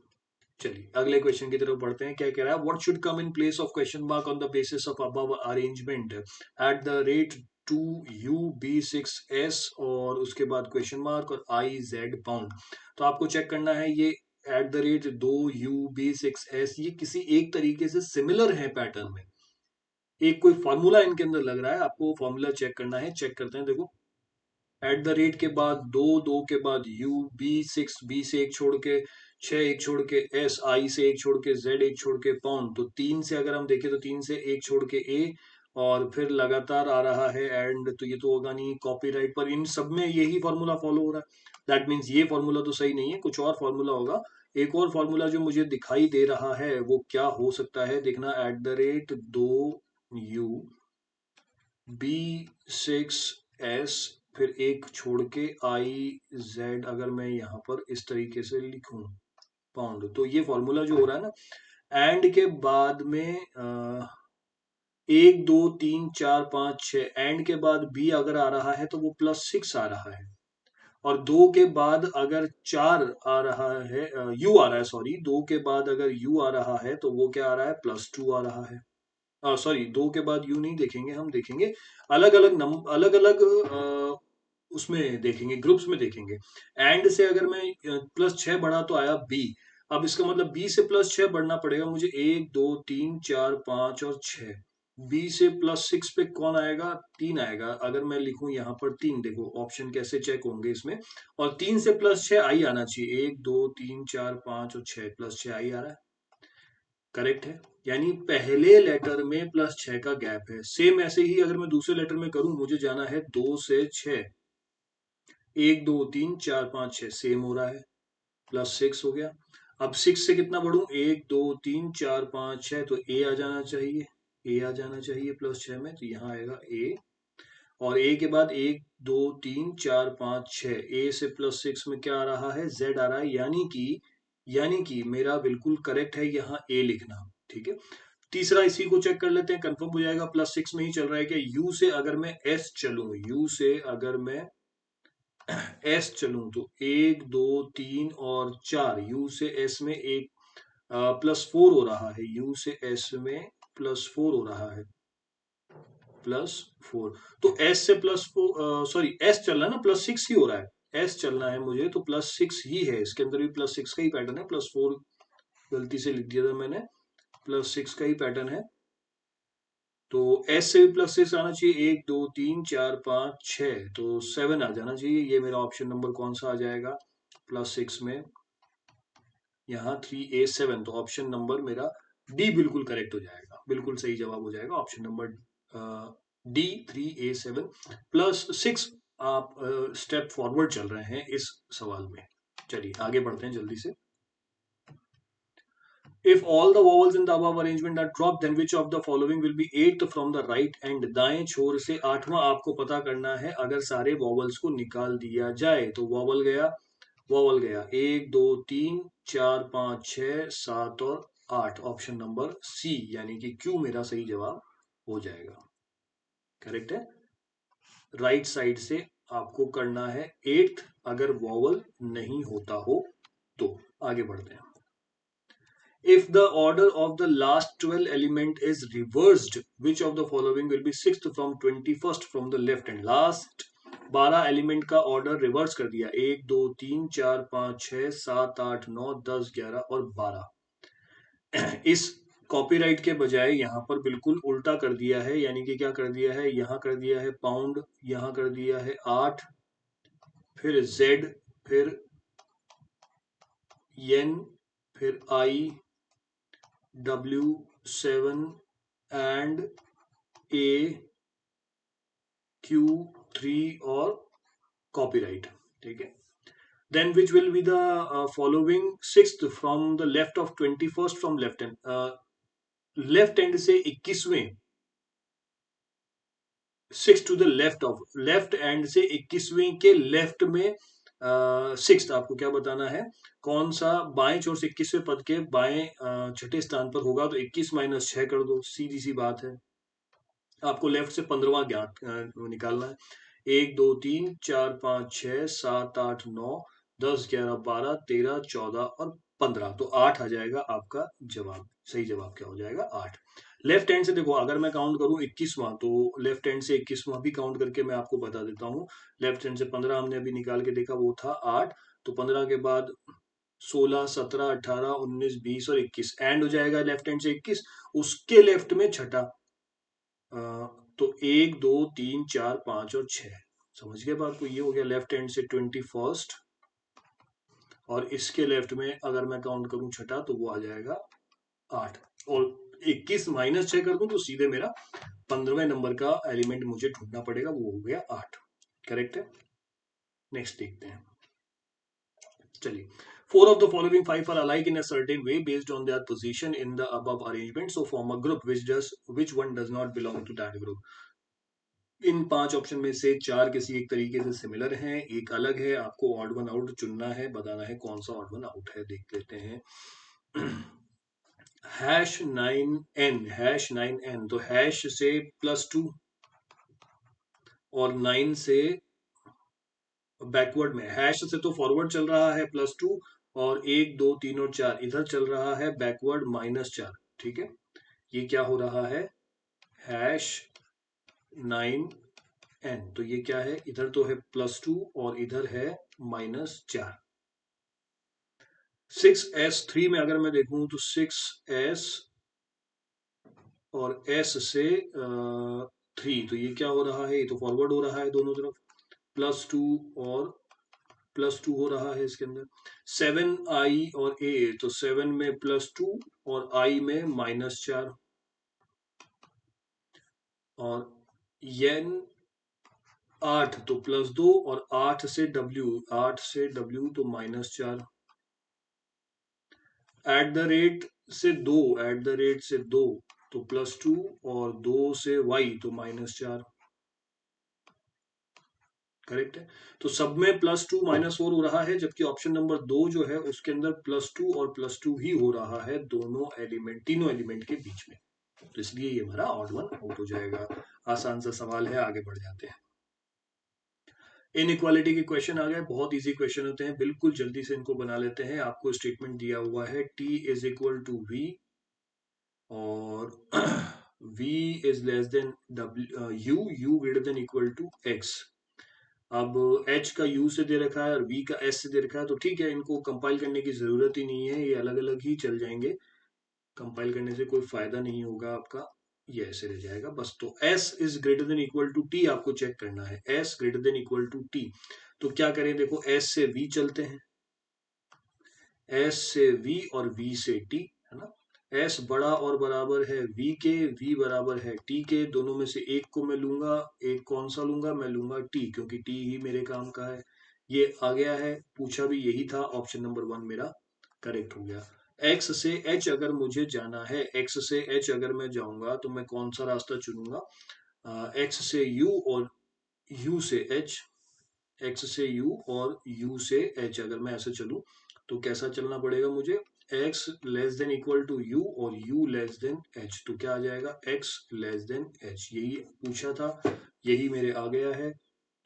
चलिए अगले क्वेश्चन की तरफ बढ़ते हैं। क्या कह रहा है, what should come in place of question mark on the basis of above arrangement at the rate 2UB6S और उसके बाद क्वेश्चन मार्क और IZ पाउंड। तो आपको चेक करना है ये एट द रेट 2UB6S ये किसी एक तरीके से सिमिलर है पैटर्न में, एक कोई फॉर्मूला इनके अंदर लग रहा है, आपको फॉर्मूला चेक करना है। चेक करते हैं, देखो एट द रेट के बाद 2, 2 के बाद U, B6, B से एक छोड़ के 6 एक छोड़ के S, I से एक छोड़ के Z एक छोड़ के पाउंड। तो 3 से अगर हम देखें तो 3 से एक छोड़ के A और फिर लगातार आ रहा है एंड, तो ये तो होगा नहीं कॉपीराइट पर, इन सब में यही फॉर्मूला फॉलो हो रहा है। दैट मीन्स ये फॉर्मूला तो सही नहीं है, कुछ और फॉर्मूला होगा। एक और फॉर्मूला जो मुझे दिखाई दे रहा है वो क्या हो सकता है, देखना एट द रेट 2UB6S फिर एक छोड़ के IZ, अगर मैं यहाँ पर इस तरीके से लिखूं पाउंड, तो ये फॉर्मूला जो हो रहा है ना एंड के बाद में 1 2 3 4 5 6 एंड के बाद बी अगर आ रहा है तो वो +6 आ रहा है, और 2 के बाद अगर 4 आ रहा है, यू आ रहा है सॉरी, 2 के बाद अगर यू आ रहा है तो वो क्या आ रहा है, +2 आ रहा है। सॉरी 2 के बाद यू नहीं देखेंगे, हम देखेंगे अलग अलग नंबर, अलग अलग उसमें देखेंगे, ग्रुप्स में देखेंगे। एंड से अगर मैं +6 बढ़ा तो आया बी, अब इसका मतलब बी से +6 बढ़ना पड़ेगा मुझे, 1 2 3 4 5 और 6। बी से +6 पे कौन आएगा, 3 आएगा। अगर मैं लिखूं यहाँ पर 3, देखो ऑप्शन कैसे चेक होंगे इसमें, और 3 से +6 आई आना चाहिए, 1 2 3 4 5 और 6 +6 आई आ रहा है, करेक्ट है। यानी पहले लेटर में +6 का गैप है। सेम ऐसे ही अगर मैं दूसरे लेटर में करूं, मुझे जाना है 2 से 6, 1 2 3 4 5 6 सेम हो रहा है, +6 हो गया। अब 6 से कितना बढ़ू, 1 2 3 4 5 6, तो ए आ जाना चाहिए, ए आ जाना चाहिए +6 में, तो यहाँ आएगा ए। और ए के बाद 1 2 3 4 5 6, ए से +6 में क्या आ रहा है, जेड आ रहा है, यानी कि मेरा बिल्कुल करेक्ट है यहाँ ए लिखना। ठीक है, तीसरा इसी को चेक कर लेते हैं, कंफर्म हो जाएगा +6 में ही चल रहा है क्या। यू से अगर मैं एस चलूं, यू से अगर मैं एस चलूं तो 1 2 3 और 4, यू से एस में एक +4 हो रहा है, यू से एस में +4 हो रहा है, +4। तो एस से +4 सॉरी एस चल रहा है ना, +6 ही हो रहा है, एस चलना है मुझे तो +6 ही है, इसके अंदर भी +6 का ही पैटर्न है, +4 गलती से लिख दिया था मैंने, +6 का ही पैटर्न है। तो एस से भी +6 आना चाहिए, 1 2 3 4 5 6, तो 7 आ जाना चाहिए। ये मेरा ऑप्शन नंबर कौन सा आ जाएगा +6 में, यहाँ 3A7, तो ऑप्शन नंबर मेरा डी बिल्कुल करेक्ट हो जाएगा, बिल्कुल सही जवाब हो जाएगा ऑप्शन नंबर डी 3A7 +6। आप स्टेप फॉरवर्ड चल रहे हैं इस सवाल में। चलिए आगे बढ़ते हैं जल्दी से। If all the vowels in the above arrangement are dropped, then which of the following will be eighth from the right end? दाएं छोर से आठवां आपको पता करना है अगर सारे वॉवल्स को निकाल दिया जाए। तो वॉवल गया, वॉवल गया 1 2 3 4 5 6 7 और 8, ऑप्शन नंबर सी यानी कि क्यू मेरा सही जवाब हो जाएगा, करेक्ट है। राइट साइड से आपको करना है 8th अगर वॉवल नहीं होता हो तो। आगे बढ़ते हैं। If the order of the last 12 element is reversed, which of the following will be sixth from 21st from the left hand? Last 12 element का ऑर्डर रिवर्स कर दिया, 1 2 3 4 5 6 7 8 9 10 11 और 12। इस कॉपीराइट के बजाय यहां पर बिल्कुल उल्टा कर दिया है, यानी कि क्या कर दिया है, यहां कर दिया है पाउंड, यहां कर दिया है 8, फिर Z, फिर N, फिर I, W, 7 and A, Q, 3 और कॉपीराइट। ठीक है, then which will be the following sixth from the left of 21st from left hand, left hand से 21वें, six to the left of, left hand से 21वें के left में six आपको क्या बताना है, कौन सा बाएं छोर से 21वें पद के बाएं छठे स्थान पर होगा, तो 21 माइनस 6 कर दो, सीधी सी बात है। आपको लेफ्ट से 15वां ज्ञात निकालना है, 1 2 3 4 5 6 7 8 9 10 11 12 13 14 और 15, तो 8 आ जाएगा आपका जवाब। सही जवाब क्या हो जाएगा, 8। लेफ्ट हैंड से देखो, अगर मैं काउंट करूं 21वां, तो लेफ्ट हैंड से 21वां भी काउंट करके मैं आपको बता देता हूं। लेफ्ट हैंड से 15 हमने अभी निकाल के देखा, वो था 8, तो 15 के बाद 16 17 18 19 20 और 21 एंड हो जाएगा लेफ्ट हैंड से 21, उसके लेफ्ट में छठा, तो 1 2 3 4 5 और 6, समझ गए बात को, ये हो गया लेफ्ट हैंड से 21st, और इसके लेफ्ट में अगर मैं काउंट करूं छठा, तो वो आ जाएगा 8, और 21 माइनस 6 कर दूं तो सीधे मेरा 15वें नंबर का एलिमेंट मुझे ढूंढना पड़ेगा, वो हो गया 8। करेक्ट है, नेक्स्ट देखते हैं। चलिए, four of the following five are alike in a certain way based on their position in the above arrangement, so form a group which one does not belong to that group। In 5 option में से 4 किसी एक तरीके से similar हैं, एक अलग है, आपको ऑड वन आउट चुनना है, बताना है कौन सा ऑड वन आउट है। देख लेते हैं। #9n, तो हैश से +2 और 9 से बैकवर्ड में, हैश से तो फॉरवर्ड चल रहा है +2, और 1 2 3 और 4 इधर चल रहा है बैकवर्ड -4। ठीक है, ये क्या हो रहा है, #9n, तो ये क्या है, इधर तो है +2 और इधर है -4। 6s3 में अगर मैं देखूं तो 6s और s से 3, तो ये क्या हो रहा है, ये तो फॉरवर्ड हो रहा है दोनों तरफ, +2 और +2 हो रहा है इसके अंदर। 7i और a, तो 7 में +2 और i में -4, और n 8 तो +2 और 8 से w तो -4, एट द रेट से 2 तो +2 और 2 से y तो -4। करेक्ट है, तो सब में +2 -4 हो रहा है, जबकि ऑप्शन नंबर 2 जो है उसके अंदर +2 और +2 ही हो रहा है दोनों एलिमेंट, तीनों एलिमेंट के बीच में, तो इसलिए ये हमारा ऑड वन आउट हो जाएगा। आसान सा सवाल है, आगे बढ़ जाते हैं। इनइक्वालिटी के क्वेश्चन आ गए, बहुत इजी क्वेश्चन होते हैं, बिल्कुल जल्दी से इनको बना लेते हैं। आपको स्टेटमेंट दिया हुआ है t is equal to v और v is less than u greater than equal to x। अब h का u से दे रखा है और v का s से दे रखा है, तो ठीक है, इनको कंपाइल करने की जरूरत ही नहीं है, ये अलग अलग ही चल जाएंगे, कंपाइल करने से कोई फायदा नहीं होगा आपका, ये ऐसे रह जाएगा बस। तो s is greater than equal to t आपको चेक करना है, s greater than equal to t, तो क्या करें, देखो s से v चलते हैं, s से v और v से t, है ना। s बड़ा और बराबर है v के, v बराबर है t के, दोनों में से एक को मैं लूंगा, एक कौन सा लूंगा, मैं लूंगा t, क्योंकि t ही मेरे काम का है। ये आ गया है, पूछा भी यही था, ऑप्शन नंबर 1 मेरा करेक्ट हो गया। x से h अगर मुझे जाना है, x से h अगर मैं जाऊंगा तो मैं कौन सा रास्ता चुनूंगा, x से u और u से h, x से u और u से h, अगर मैं ऐसे चलूं तो कैसा चलना पड़ेगा मुझे, x less than equal to u और u लेस देन h, तो क्या आ जाएगा, x लेस देन h, यही पूछा था, यही मेरे आ गया है,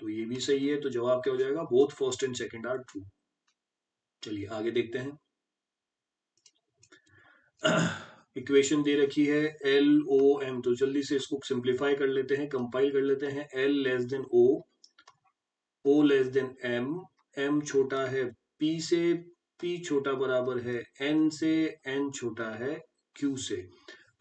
तो ये भी सही है, तो जवाब क्या हो जाएगा, both first and second are true. चलिए आगे देखते हैं। इक्वेशन दे रखी है LOM, तो जल्दी से इसको सिंप्लीफाई कर लेते हैं, कंपाइल कर लेते हैं। L less than O less than M छोटा है P से, P छोटा बराबर है N से, N छोटा है Q से।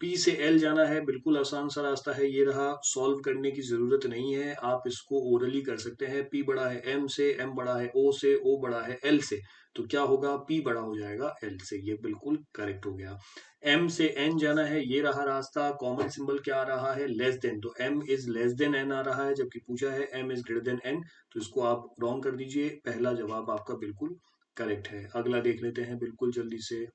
P से L जाना है, बिल्कुल आसान सा रास्ता है, ये रहा। सॉल्व करने की जरूरत नहीं है, आप इसको ओरली कर सकते हैं। P बड़ा है M से, M बड़ा है O से, O बड़ा है L से, तो क्या होगा, P बड़ा हो जाएगा L से। ये बिल्कुल करेक्ट हो गया। M से N जाना है, ये रहा रास्ता। कॉमन सिंबल क्या आ रहा है, लेस देन, तो M is less then N आ रहा है, जबकि पूछा है M is greater then N, तो इसको आप रॉन्ग कर दीजिए। पहला जवाब आपका बिल्कुल करेक्ट है। अगला देख लेते हैं बिल्कुल जल्दी से।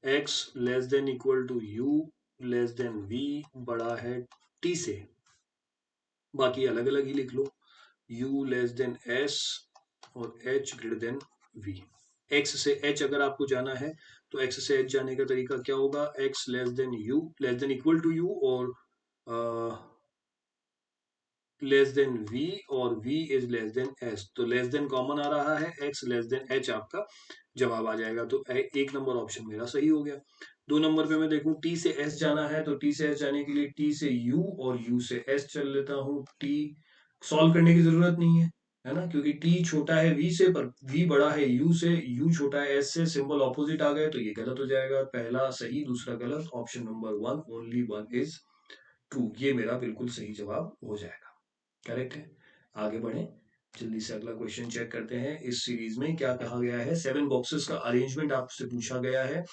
x less than equal to u less than v बड़ा है t से, बाकी अलग अलग ही लिख लो। u लेस देन s और h greater than v। x से h अगर आपको जाना है तो x से h जाने का तरीका क्या होगा, x less than u less than equal to u और लेस देन v और v is less than s, तो लेस देन कॉमन आ रहा है, x लेस देन h आपका जवाब आ जाएगा। तो एक नंबर ऑप्शन मेरा सही हो गया। 2 नंबर पे मैं देखूं, t से s जाना है, तो t से s जाने के लिए t से u और u से s चल लेता हूँ। t सॉल्व करने की जरूरत नहीं है ना, क्योंकि t छोटा है v से पर v बड़ा है u से, u छोटा है s से, सिंबल ऑपोजिट आ गए तो ये गलत हो जाएगा। पहला सही दूसरा गलत, option number 1 only 1 is true, ये मेरा बिल्कुल सही जवाब हो जाएगा। करेक्ट है। आगे बढ़े, जल्दी से अगला क्वेश्चन चेक करते हैं। इस सीरीज में क्या कहा गया है, 7 बॉक्सेस का अरेंजमेंट आपसे पूछा गया है।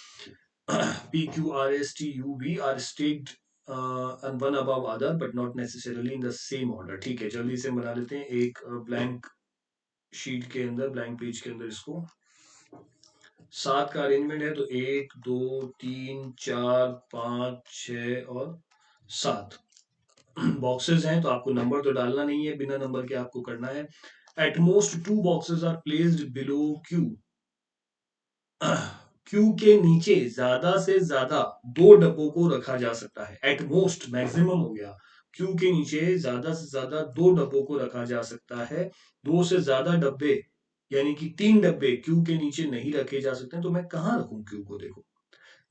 P Q R S T U V are stacked and one above other but not necessarily in the same order। ठीक है, जल्दी से बना लेते हैं एक ब्लैंक शीट के अंदर, ब्लैंक पेज के अंदर इसको। 7 का अरेंजमेंट है, तो 1 2 3 4 5 6 और 7 बॉक्सेस हैं, तो आपको नंबर तो डालना नहीं है, बिना नंबर के आपको करना है। At most 2 boxes are placed below Q. Q के नीचे ज्यादा से ज्यादा 2 डब्बों को रखा जा सकता है। एट मोस्ट मैक्सिमम हो गया, क्यू के नीचे ज्यादा से ज्यादा 2 डब्बों को रखा जा सकता है। 2 से ज्यादा डब्बे यानी कि 3 डब्बे क्यू के नीचे नहीं रखे जा सकते, तो मैं कहाँ रखूं क्यू को, देखो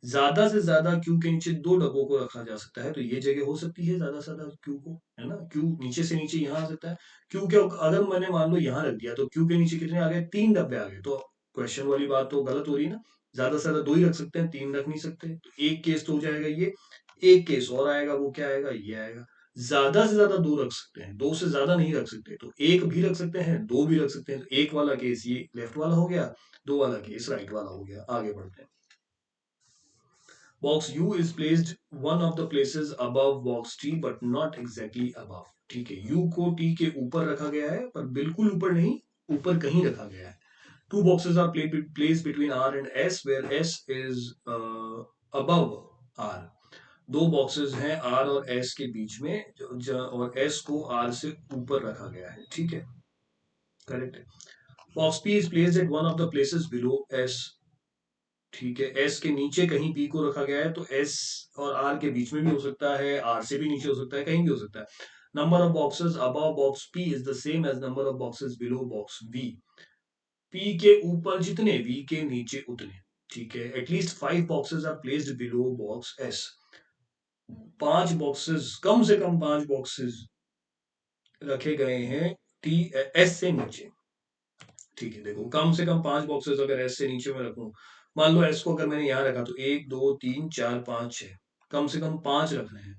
ज्यादा से ज्यादा क्यू के नीचे 2 डब्बों को रखा जा सकता है, तो ये जगह हो सकती है ज्यादा से ज्यादा क्यू को, है ना। क्यू नीचे से नीचे यहाँ आ सकता है। क्यू के अगर मैंने मान लो यहाँ रख दिया, तो क्यू के नीचे कितने आ गए, 3 डब्बे आ गए, तो क्वेश्चन वाली बात तो गलत हो रही है ना। ज्यादा से ज्यादा 2 ही रख सकते हैं, 3 रख नहीं सकते, तो एक केस तो हो जाएगा ये। एक केस और आएगा, वो क्या आएगा, ये आएगा। ज्यादा से ज्यादा 2 रख सकते हैं, 2 से ज्यादा नहीं रख सकते, तो एक भी रख सकते हैं, 2 भी रख सकते हैं। तो एक वाला केस ये लेफ्ट वाला हो गया, 2 वाला केस राइट वाला हो गया। आगे बढ़ते हैं। Box U is placed one of the places above box T but not exactly above। ठीक है, U को T के ऊपर रखा गया है, पर बिल्कुल ऊपर नहीं, ऊपर कहीं रखा गया है। 2 boxes are placed between R and S where S is above R। 2 boxes हैं R और S के बीच में, और S को R से ऊपर रखा गया है। ठीक है, करेक्ट है। Box P is placed at one of the places below S। ठीक है, एस के नीचे कहीं पी को रखा गया है, तो एस और आर के बीच में भी हो सकता है, आर से भी नीचे हो सकता है, कहीं भी हो सकता है। Number of boxes above box P is the same as number of boxes below box V. P के ऊपर जितने, वी के नीचे उतने। ठीक है, at least 5 boxes are placed below box S. 5 boxes, कम से कम 5 बॉक्सेस रखे गए हैं टी एस से नीचे। ठीक है, देखो कम से कम 5 बॉक्सेस अगर एस से नीचे में रखूं, मान लो एस को अगर मैंने यहां रखा, तो 1 2 3 4 5 6, कम से कम 5 रखने हैं।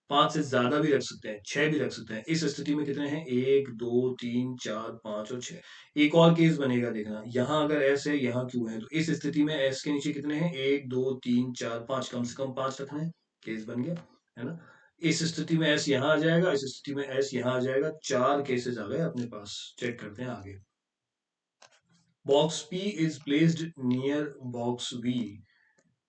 5 से ज्यादा भी रख सकते हैं, 6 भी रख सकते हैं। इस स्थिति में कितने हैं, 1 2 3 4 5 और 6। एक और केस बनेगा, देखना यहां अगर एस है, यहाँ क्यू है, तो इस स्थिति में एस के नीचे कितने हैं, 1 2 3 4 5, कम से कम 5 रखने हैं। केस बन गया, है ना। इस स्थिति में एस यहां आ जाएगा, इस स्थिति में एस यहां आ जाएगा। 4 केसेस आ गए अपने पास। चेक करते हैं आगे। Box P is placed near box V।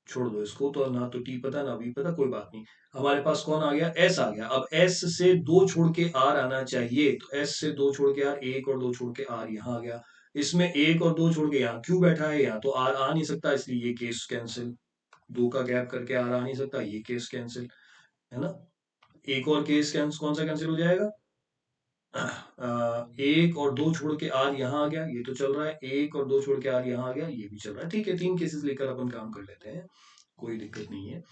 छोड़ दो इसको, तो ना तो T पता ना V पता, कोई बात नहीं। हमारे पास कौन आ गया, S आ गया। अब S से 2 छोड़ के R आना चाहिए, तो S से 2 छोड़ के R, 1 और 2 छोड़ के R यहाँ आ गया। इसमें 1 और 2 छोड़ के यहाँ Q बैठा है, यहाँ तो R आ नहीं सकता, इसलिए ये केस कैंसिल। 2 का गैप करके R आ नहीं सकता, ये केस कैंसिल, है ना। एक और केस कौन सा कैंसिल हो जाएगा, एक और दो छोड़ के आर यहाँ आ गया, ये तो चल रहा है। एक और दो छोड़ के आर यहाँ आ गया, ये भी चल रहा है। ठीक है, 3 केसेस लेकर अपन काम कर लेते हैं, कोई दिक्कत नहीं है।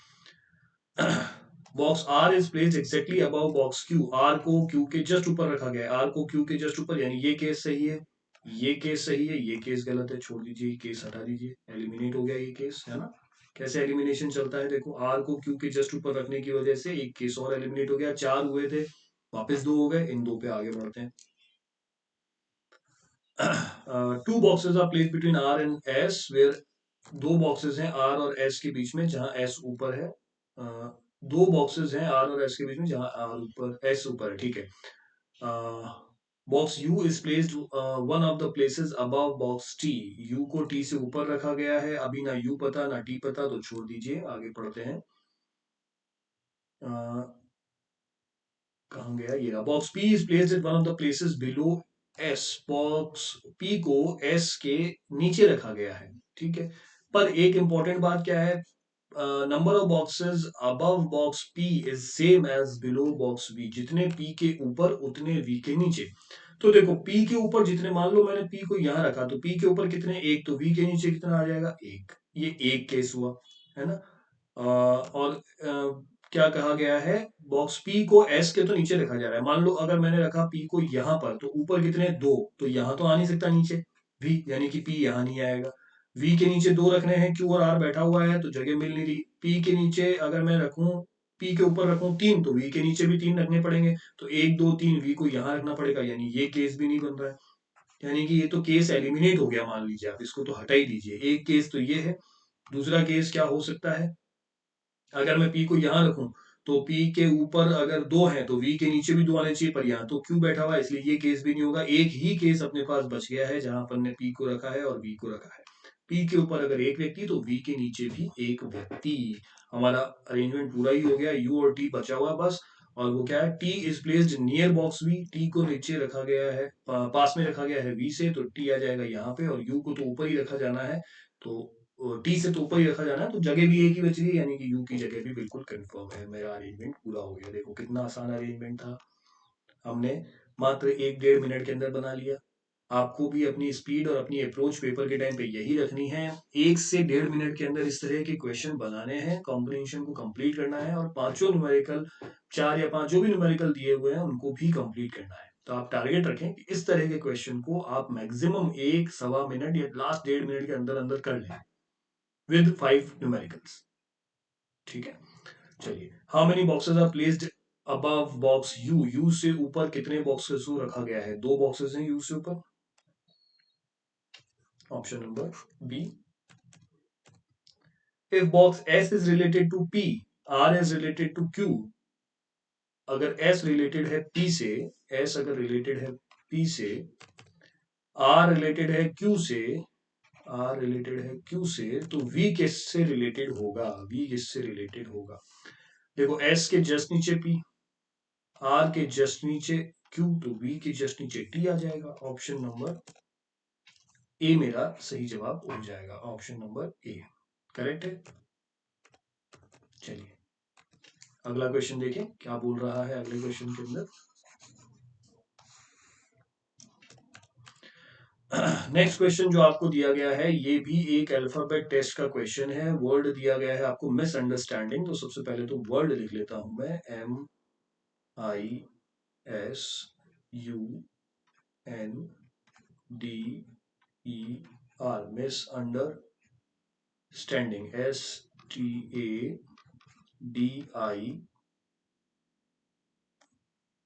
Box R is placed exactly above box Q. R को क्यू के जस्ट ऊपर रखा गया है, आर को क्यू के जस्ट ऊपर, यानी ये केस सही है, ये केस सही है, ये केस गलत है, छोड़ दीजिए, केस हटा दीजिए, एलिमिनेट हो गया ये केस, है ना। कैसे एलिमिनेशन चलता है, देखो आर को क्यू के जस्ट ऊपर रखने की वजह से एक केस और एलिमिनेट हो गया। 4 हुए थे, वापस 2 हो गए, इन 2 पे आगे बढ़ते हैं। Two boxes are placed between R and S, where दो बॉक्सेस हैं आर और एस के बीच में जहां एस ऊपर है। दो बॉक्सेस हैं आर और एस के बीच में जहां आर ऊपर एस ऊपर है, ठीक है। Box you is placed one of the places above box T. You को टी से ऊपर रखा गया है, अभी ना यू पता ना टी पता, तो छोड़ दीजिए, आगे पढ़ते हैं। कहाँ गया ये रहा। Box P is placed at one of the places below S. Box P को एस के नीचे रखा गया है, ठीक है। पर एक इंपॉर्टेंट बात क्या है, number of boxes above box P is same as below box B. जितने पी के ऊपर उतने वी के नीचे। तो देखो पी के ऊपर जितने, मान लो मैंने पी को यहां रखा, तो पी के ऊपर कितने, एक, तो वी के नीचे कितना आ जाएगा, एक। ये एक केस हुआ, है ना। और क्या कहा गया है, बॉक्स पी को एस के तो नीचे रखा जा रहा है। मान लो अगर मैंने रखा पी को यहां पर, तो ऊपर कितने, दो, तो यहां तो आ नहीं सकता नीचे वी, यानी कि पी यहां नहीं आएगा। वी के नीचे दो रखने हैं, क्यू और आर बैठा हुआ है तो जगह मिल नहीं रही। पी के नीचे अगर मैं रखूं, पी के ऊपर रखूं 3, तो वी के नीचे भी 3 रखने पड़ेंगे, तो 1 2 3 वी को यहां रखना पड़ेगा, यानी ये केस भी नहीं बन रहा है। यानी कि ये तो केस एलिमिनेट हो गया, मान लीजिए, आप इसको तो हटा ही दीजिए। एक केस तो ये है। दूसरा केस क्या हो सकता है, अगर मैं पी को यहां रखूं, तो पी के ऊपर अगर दो हैं तो वी के नीचे भी दो आने चाहिए, पर यहाँ तो क्यू बैठा हुआ है, इसलिए ये केस भी नहीं होगा। एक ही केस अपने पास बच गया है जहां अपन ने पी को रखा है और वी को रखा है। पी के ऊपर अगर एक व्यक्ति, तो वी के नीचे भी एक व्यक्ति। हमारा अरेंजमेंट पूरा ही हो गया, यू और टी बचा हुआ बस। और वो क्या है, T is placed near box V. T को नीचे रखा गया है, पास में रखा गया है वी से, तो टी आ जाएगा यहाँ पे, और यू को तो ऊपर ही रखा जाना है, तो टी से तो ऊपर ही रखा जाना है, तो जगह भी एक ही बच रही है, यानी कि यू की जगह भी बिल्कुल कंफर्म है। मेरा अरेंजमेंट पूरा हो गया। देखो कितना आसान अरेंजमेंट था, हमने मात्र 1 डेढ़ मिनट के अंदर बना लिया। आपको भी अपनी स्पीड और अपनी अप्रोच पेपर के टाइम पे यही रखनी है। 1 से 1.5 मिनट के अंदर इस तरह के क्वेश्चन बनाने हैं, कॉम्बिनेशन को कंप्लीट करना है, और पांचों न्यूमेरिकल, 4 या 5 जो भी न्यूमेरिकल दिए हुए हैं उनको भी कंप्लीट करना है। तो आप टारगेट रखें कि इस तरह के क्वेश्चन को आप मैक्सिमम 1 सवा मिनट या लास्ट 1.5 मिनट के अंदर अंदर कर लें with 5 numericals, ठीक है। चलिए, how many boxes are placed above box U. U से ऊपर कितने बॉक्सेस को रखा गया है, 2 बॉक्सेस हैं यू से ऊपर। Option number B. If box S is related to P, R is related to Q. अगर एस रिलेटेड है पी से, एस अगर रिलेटेड है पी से, आर रिलेटेड है क्यू से, आर रिलेटेड है क्यू से, तो वी किससे रिलेटेड होगा, वी किससे रिलेटेड होगा। देखो एस के जस्ट नीचे पी, आर के जस्ट नीचे क्यू, तो वी के जस्ट नीचे टी आ जाएगा। ऑप्शन नंबर ए मेरा सही जवाब हो जाएगा। ऑप्शन नंबर ए करेक्ट है। चलिए अगला क्वेश्चन देखें क्या बोल रहा है अगले क्वेश्चन के अंदर। नेक्स्ट क्वेश्चन जो आपको दिया गया है, ये भी एक अल्फाबेट टेस्ट का क्वेश्चन है। वर्ड दिया गया है आपको मिसअंडरस्टैंडिंग, तो सबसे पहले तो वर्ड लिख लेता हूं मैं, MISUNDER, मिसअंडरस्टैंडिंग,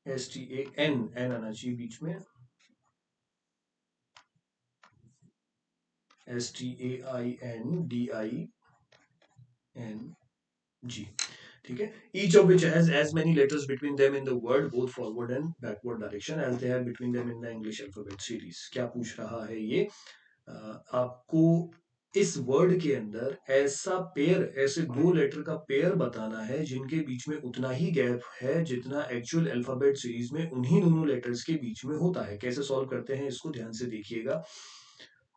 STAN, एन आना चाहिए बीच में, STAINDING, ठीक है। Each of which has as many letters between them in the word both forward and backward direction as they have between them in the English alphabet series। क्या पूछ रहा है ये, आपको इस वर्ड के अंदर ऐसा पेयर, ऐसे 2 लेटर का पेयर बताना है जिनके बीच में उतना ही गैप है जितना एक्चुअल अल्फाबेट सीरीज में उन्हीं दोनों लेटर्स के बीच में होता है। कैसे सॉल्व करते हैं इसको ध्यान से देखिएगा।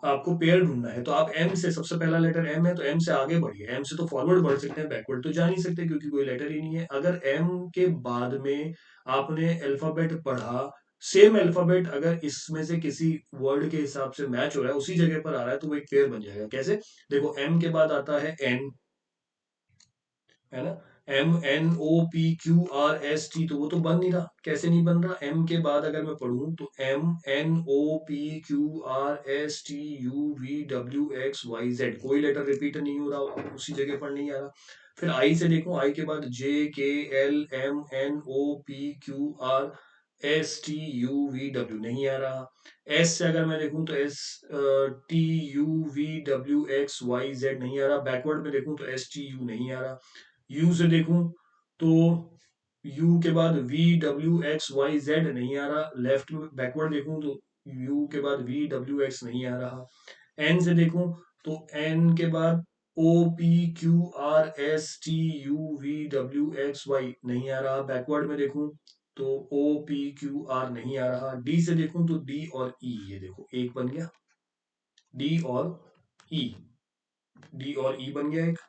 आपको पेयर ढूंढना है, तो आप एम से, सबसे पहला लेटर एम है तो एम से आगे बढ़िए। एम से तो फॉरवर्ड बढ़ सकते हैं, बैकवर्ड तो जा नहीं सकते क्योंकि कोई लेटर ही नहीं है। अगर एम के बाद में आपने अल्फाबेट पढ़ा सेम अल्फाबेट अगर इसमें से किसी वर्ड के हिसाब से मैच हो रहा है, उसी जगह पर आ रहा है, तो वो एक पेयर बन जाएगा। कैसे? देखो एम के बाद आता है एन, है ना? M N O P Q R S T, तो वो तो बन नहीं रहा। कैसे नहीं बन रहा? एम के बाद अगर मैं पढ़ूं तो M N O P Q R S T U V W X Y Z, कोई लेटर रिपीट नहीं हो रहा, उसी जगह पर नहीं आ रहा। फिर आई से देखूं, आई के बाद J K L M N O P Q R S T U V W नहीं आ रहा। एस से अगर मैं देखूं तो S T U V W X Y Z नहीं आ रहा। बैकवर्ड में देखूं तो एस टी यू नहीं आ रहा। यू से देखूं तो यू के बाद V W X Y Z नहीं आ रहा। लेफ्ट में बैकवर्ड देखूं तो यू के बाद वी डब्ल्यू एक्स नहीं आ रहा। एन से देखूं तो एन के बाद O P Q R S T U V W X Y नहीं आ रहा। बैकवर्ड में देखूं तो ओ पी क्यू आर नहीं आ रहा। डी से देखूं तो डी और ई, ये देखो एक बन गया, डी और ई, डी और ई बन गया एक।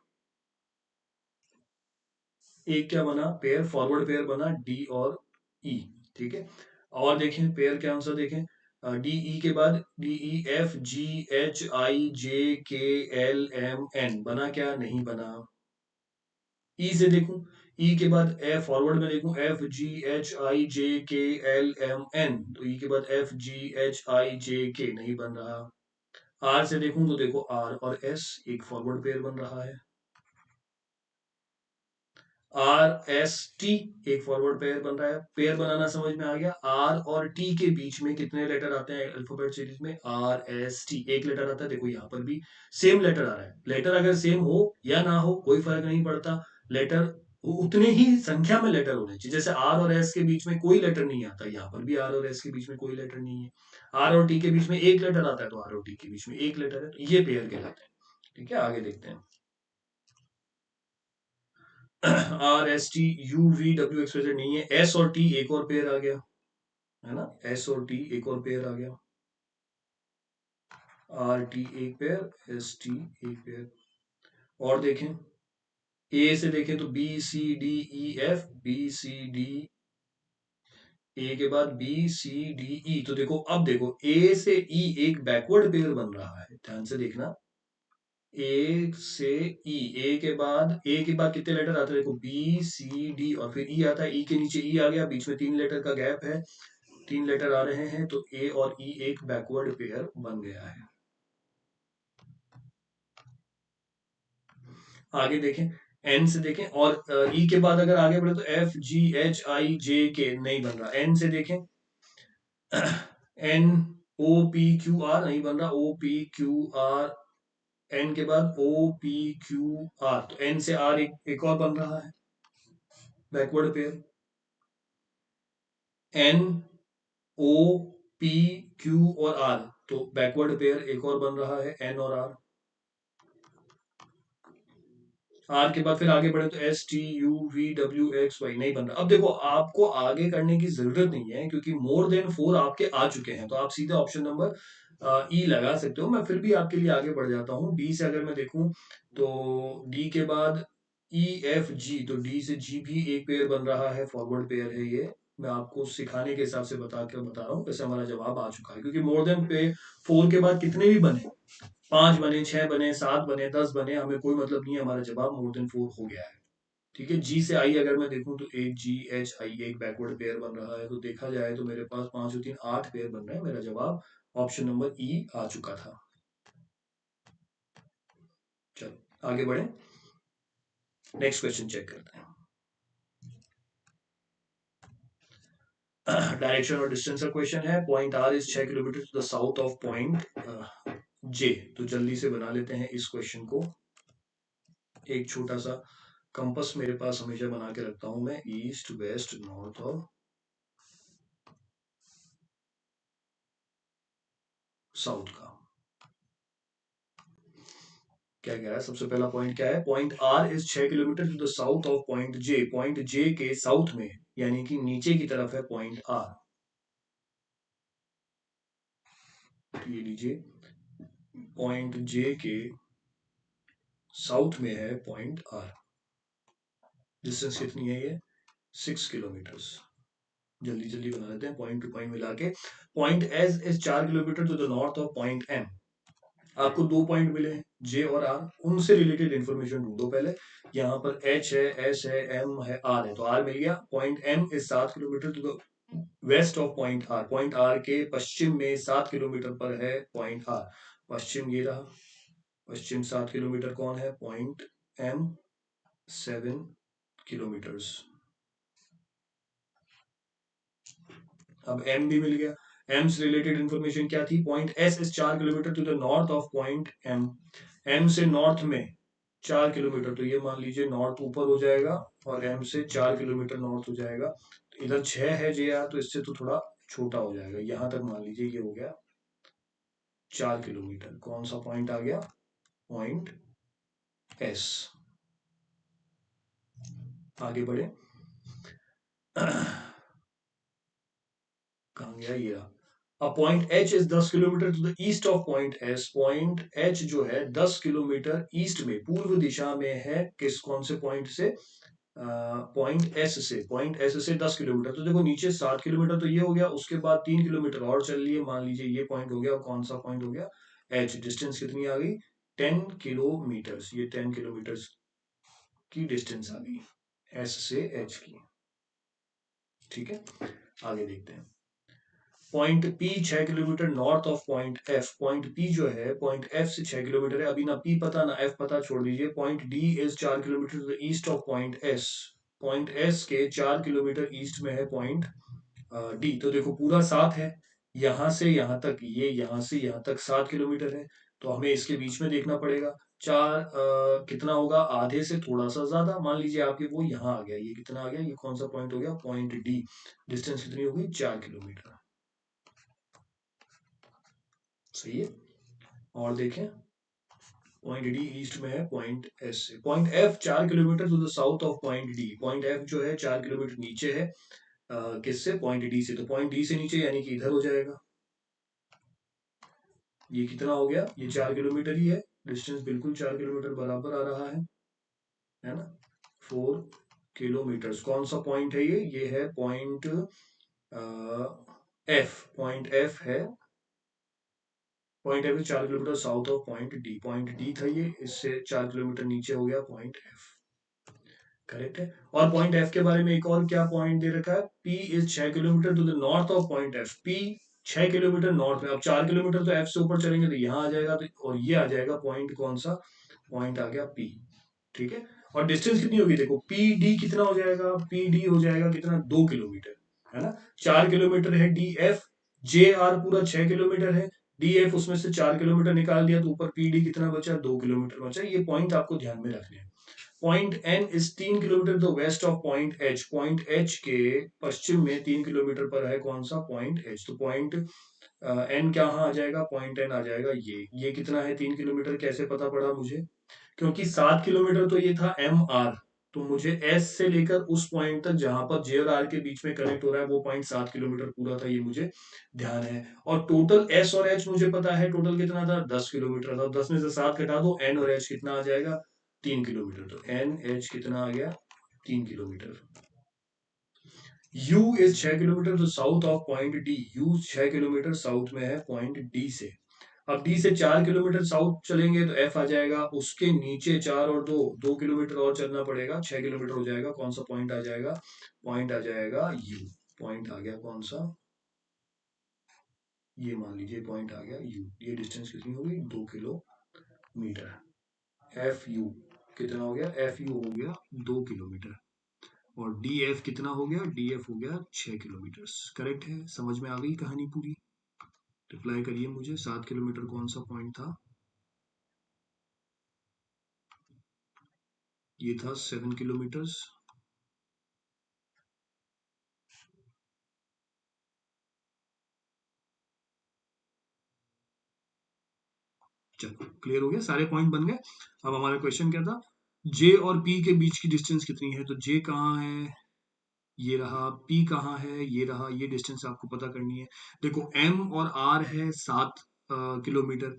एक क्या बना? पेयर, फॉरवर्ड पेयर बना डी और ई। ठीक है, और देखें पेयर के आंसर देखें। डी ई के बाद D E F G H I J K L M N, बना क्या? नहीं बना। ई से देखूं, ई के बाद एफ, फॉरवर्ड में देखूं F G H I J K L M N, तो ई के बाद F G H I J के नहीं बन रहा। आर से देखूं तो देखो आर और एस, एक फॉरवर्ड पेयर बन रहा है। आर एस टी, एक फॉरवर्ड पेयर बन रहा है। पेयर बनाना समझ में आ गया। आर और टी के बीच में कितने लेटर आते हैं अल्फाबेट सीरीज में? आर एस टी, एक लेटर आता है। देखो यहाँ पर भी सेम लेटर आ रहा है। लेटर अगर सेम हो या ना हो कोई फर्क नहीं पड़ता, लेटर उतने ही संख्या में लेटर होने चाहिए। जैसे आर और एस के बीच में कोई लेटर नहीं आता, यहाँ पर भी आर और एस के बीच में कोई लेटर नहीं है। आर और टी के बीच में एक लेटर आता है, तो आर और टी के बीच में एक लेटर है, तो ये पेयर कहलाते हैं। ठीक है, आगे देखते हैं। R S T U V W X Y Z नहीं है। एस और टी एक और पेयर आ गया, है ना? एस और टी एक और पेयर आ गया। आर टी एक पेयर, एस टी एक पेयर। और देखें, ए से देखें तो B C D E F, B C D, A के बाद बी सी डी ई, तो देखो अब देखो ए से ई एक बैकवर्ड पेयर बन रहा है, ध्यान से देखना। ए से ई, ए के बाद कितने लेटर आते हैं? देखो बी सी डी और फिर ई आता है। ई के नीचे ई आ गया, बीच में 3 लेटर का गैप है, 3 लेटर आ रहे हैं, तो ए और ई एक बैकवर्ड पेयर बन गया है। आगे देखें, एन से देखें, और ई के बाद अगर आगे बढ़े तो F G H I J के नहीं बन रहा। एन से देखें, N O P Q R नहीं बन रहा। O P Q R, N के बाद ओ पी क्यू आर, तो एन से आर एक और बन रहा है, backward pair. N O P Q और आर, तो बैकवर्ड पेयर एक और बन रहा है, एन और आर। आर के बाद फिर आगे बढ़े तो S T U V W X Y नहीं बन रहा। अब देखो आपको आगे करने की जरूरत नहीं है, क्योंकि मोर देन 4 आपके आ चुके हैं, तो आप सीधे ऑप्शन नंबर ई लगा सकते हो। मैं फिर भी आपके लिए आगे बढ़ जाता हूँ। डी से अगर मैं देखूं तो डी के बाद ई एफ जी, तो डी से जी भी एक पेयर बन रहा है, फॉरवर्ड पेयर है ये। मैं आपको सिखाने के हिसाब से बता रहा हूँ। वैसे हमारा जवाब आ चुका है, क्योंकि मोर देन पे 4 के बाद कितने भी बने, 5 बने, 6 बने, 7 बने, 10 बने, हमें कोई मतलब नहीं है, हमारा जवाब मोर देन 4 हो गया है। ठीक है, जी से आई अगर मैं देखूं तो एक जी एच आई एक बैकवर्ड पेयर बन रहा है, तो देखा जाए तो मेरे पास 5 और 3 8 पेयर बन रहे हैं। मेरा जवाब ऑप्शन नंबर ई आ चुका था। चलो आगे बढ़े, नेक्स्ट क्वेश्चन चेक करते हैं। डायरेक्शन और डिस्टेंस का क्वेश्चन है। Point R is 6 kilometre to the south of point J, तो जल्दी से बना लेते हैं इस क्वेश्चन को। एक छोटा सा कंपास मेरे पास हमेशा बना के रखता हूं मैं, ईस्ट वेस्ट नॉर्थ और साउथ का। क्या कह रहा है? सबसे पहला पॉइंट क्या है? Point R is 6 kilometre to the south of point J, point J के साउथ में, यानी कि नीचे की तरफ है पॉइंट आर। ये लीजिए, पॉइंट जे के साउथ में है पॉइंट आर। डिस्टेंस कितनी है ये? 6 किलोमीटर। जल्दी जल्दी बना लेते हैं, पॉइंट टू पॉइंट मिला के। Point S is 4 kilometre to the north of point M. आपको 2 पॉइंट मिले हैं, जे और आर, उनसे रिलेटेड इंफॉर्मेशन ढूंढो पहले। यहाँ पर एच है, एस है, एम है, आर है, तो आर मिल गया। Point M is 7 kilometre to the west of point R. Point R के पश्चिम में 7 किलोमीटर पर है पॉइंट आर। पश्चिम ये रहा, पश्चिम 7 किलोमीटर कौन है, पॉइंट एम, 7 किलोमीटर्स। अब एम भी मिल गया। एम से रिलेटेड इंफॉर्मेशन क्या थी, point S is 4 kilometre to the north of point M. M से नॉर्थ में 4 किलोमीटर, तो ये मान लीजिए नॉर्थ ऊपर हो जाएगा और एम से 4 किलोमीटर नॉर्थ हो जाएगा। तो इधर 6 है जे आर, तो इससे तो थोड़ा छोटा हो जाएगा, यहां तक मान लीजिए ये हो गया 4 किलोमीटर। कौन सा पॉइंट आ गया, पॉइंट एस। आगे बढ़े। कहाँ गया, ये रहा। अब point H is 10 kilometre to the east of point S. Point H जो है 10 किलोमीटर ईस्ट में, पूर्व दिशा में है, किस कौन से पॉइंट से, पॉइंट एस से। पॉइंट एस से 10 किलोमीटर, तो देखो नीचे 7 किलोमीटर तो ये हो गया, उसके बाद 3 किलोमीटर और चल लिए, मान लीजिए ये पॉइंट हो गया, और कौन सा पॉइंट हो गया, एच। डिस्टेंस कितनी आ गई, 10 किलोमीटर। ये 10 किलोमीटर की डिस्टेंस आ गई एस से एच की। ठीक है, आगे देखते हैं। Point P 6 kilometre north of point F. Point P जो है पॉइंट एफ से 6 किलोमीटर है। अभी ना पी पता ना एफ पता, छोड़ दीजिए। Point D is 4 kilometre to the east of point S. Point S के 4 किलोमीटर ईस्ट में है पॉइंट डी। तो देखो पूरा 7 है, यहां से यहां तक, ये यहां से यहां तक 7 किलोमीटर है, तो हमें इसके बीच में देखना पड़ेगा। चार कितना होगा, आधे से थोड़ा सा ज्यादा, मान लीजिए आपके वो यहाँ आ गया, ये कितना आ गया, ये कौन सा पॉइंट हो गया, पॉइंट डी। डिस्टेंस कितनी होगी, 4 किलोमीटर। सही है। और देखें, पॉइंट डी ईस्ट में है पॉइंट एस से। Point F 4 kilometre to the south of point D. Point F जो है 4 किलोमीटर नीचे है, किससे, पॉइंट डी से। तो पॉइंट डी से नीचे यानी कि इधर हो जाएगा। ये कितना हो गया, ये 4 किलोमीटर ही है, डिस्टेंस बिल्कुल 4 किलोमीटर बराबर आ रहा है ना। 4 किलोमीटर। कौन सा पॉइंट है ये है पॉइंट एफ। पॉइंट एफ है, point F 4 kilometre south of point D. Point D था ये, इससे 4 किलोमीटर नीचे हो गया पॉइंट एफ। करेक्ट है। और पॉइंट एफ के बारे में एक और क्या पॉइंट दे रखा है, P is 6 kilometre to the north of point F. P 6 kilometre north में। अब 4 किलोमीटर तो एफ से ऊपर चलेंगे तो यहाँ आ जाएगा, तो और ये आ जाएगा पॉइंट, कौन सा पॉइंट आ गया, पी। ठीक है। और डिस्टेंस कितनी होगी, देखो पी डी कितना हो जाएगा, पी डी हो जाएगा कितना, 2 किलोमीटर, है ना। 4 किलोमीटर है डी एफ, जे आर पूरा 6 किलोमीटर है, डी एफ उसमें से 4 किलोमीटर निकाल दिया, तो ऊपर पी डी कितना बचा, 2 किलोमीटर बचा। ये पॉइंट आपको ध्यान में रखने हैं। Point N is 3 kilometre the west of point H. Point H के पश्चिम में 3 किलोमीटर पर है कौन सा, पॉइंट एच। तो पॉइंट एन क्या आ जाएगा, पॉइंट एन आ जाएगा ये कितना है, 3 किलोमीटर। कैसे पता पड़ा मुझे, क्योंकि 7 किलोमीटर तो ये था एम आर, तो मुझे एस से लेकर उस पॉइंट तक जहां पर जे और आर के बीच में कनेक्ट हो रहा है वो पॉइंट 7 किलोमीटर पूरा था, ये मुझे ध्यान है। और टोटल एस और एच मुझे पता है, टोटल कितना था, 10 किलोमीटर था। 10 में से 7 घटा दो, एन और एच कितना आ जाएगा, 3 किलोमीटर। तो एन एच कितना आ गया, 3 किलोमीटर। यू इज 6 किलोमीटर तो south of point D. You 6 kilometre south में है पॉइंट डी से। अब डी से 4 किलोमीटर साउथ चलेंगे तो एफ आ जाएगा, उसके नीचे 4 और 2 2 किलोमीटर और चलना पड़ेगा, 6 किलोमीटर हो जाएगा। कौन सा पॉइंट आ जाएगा, पॉइंट आ जाएगा यू। पॉइंट आ गया कौन सा, ये मान लीजिए पॉइंट आ गया यू। ये डिस्टेंस कितनी होगी, 2 किलोमीटर। एफ यू कितना हो गया, एफ यू हो गया 2 किलोमीटर। और डी एफ कितना हो गया, डी एफ हो गया 6 किलोमीटर। करेक्ट है, समझ में आ गई कहानी पूरी। रिप्लाई करिए मुझे, 7 किलोमीटर कौन सा पॉइंट था, ये था 7 किलोमीटर। चलो क्लियर हो गया, सारे पॉइंट बन गए। अब हमारा क्वेश्चन क्या था, जे और पी के बीच की डिस्टेंस कितनी है। तो जे कहाँ है, ये रहा, पी कहाँ है, ये रहा, ये डिस्टेंस आपको पता करनी है। देखो एम और आर है 7 किलोमीटर,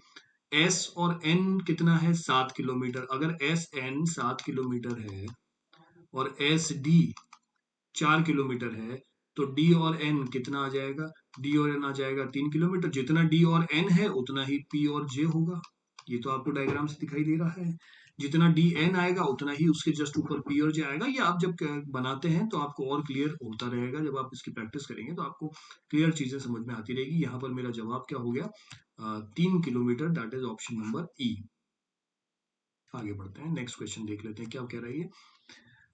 एस और एन कितना है, 7 किलोमीटर। अगर एस एन 7 किलोमीटर है और एस डी 4 किलोमीटर है, तो डी और एन कितना आ जाएगा, डी और एन आ जाएगा 3 किलोमीटर। जितना डी और एन है उतना ही पी और जे होगा, ये तो आपको डायग्राम से दिखाई दे रहा है। जितना डी एन आएगा उतना ही उसके जस्ट ऊपर पी और जे आएगा। ये आप जब बनाते हैं तो आपको और क्लियर होता रहेगा, जब आप इसकी प्रैक्टिस करेंगे तो आपको क्लियर चीजें समझ में आती रहेगी। यहाँ पर मेरा जवाब क्या हो गया, 3 kilometre, that is option number ई। आगे बढ़ते हैं, नेक्स्ट क्वेश्चन देख लेते हैं क्या कह रही है।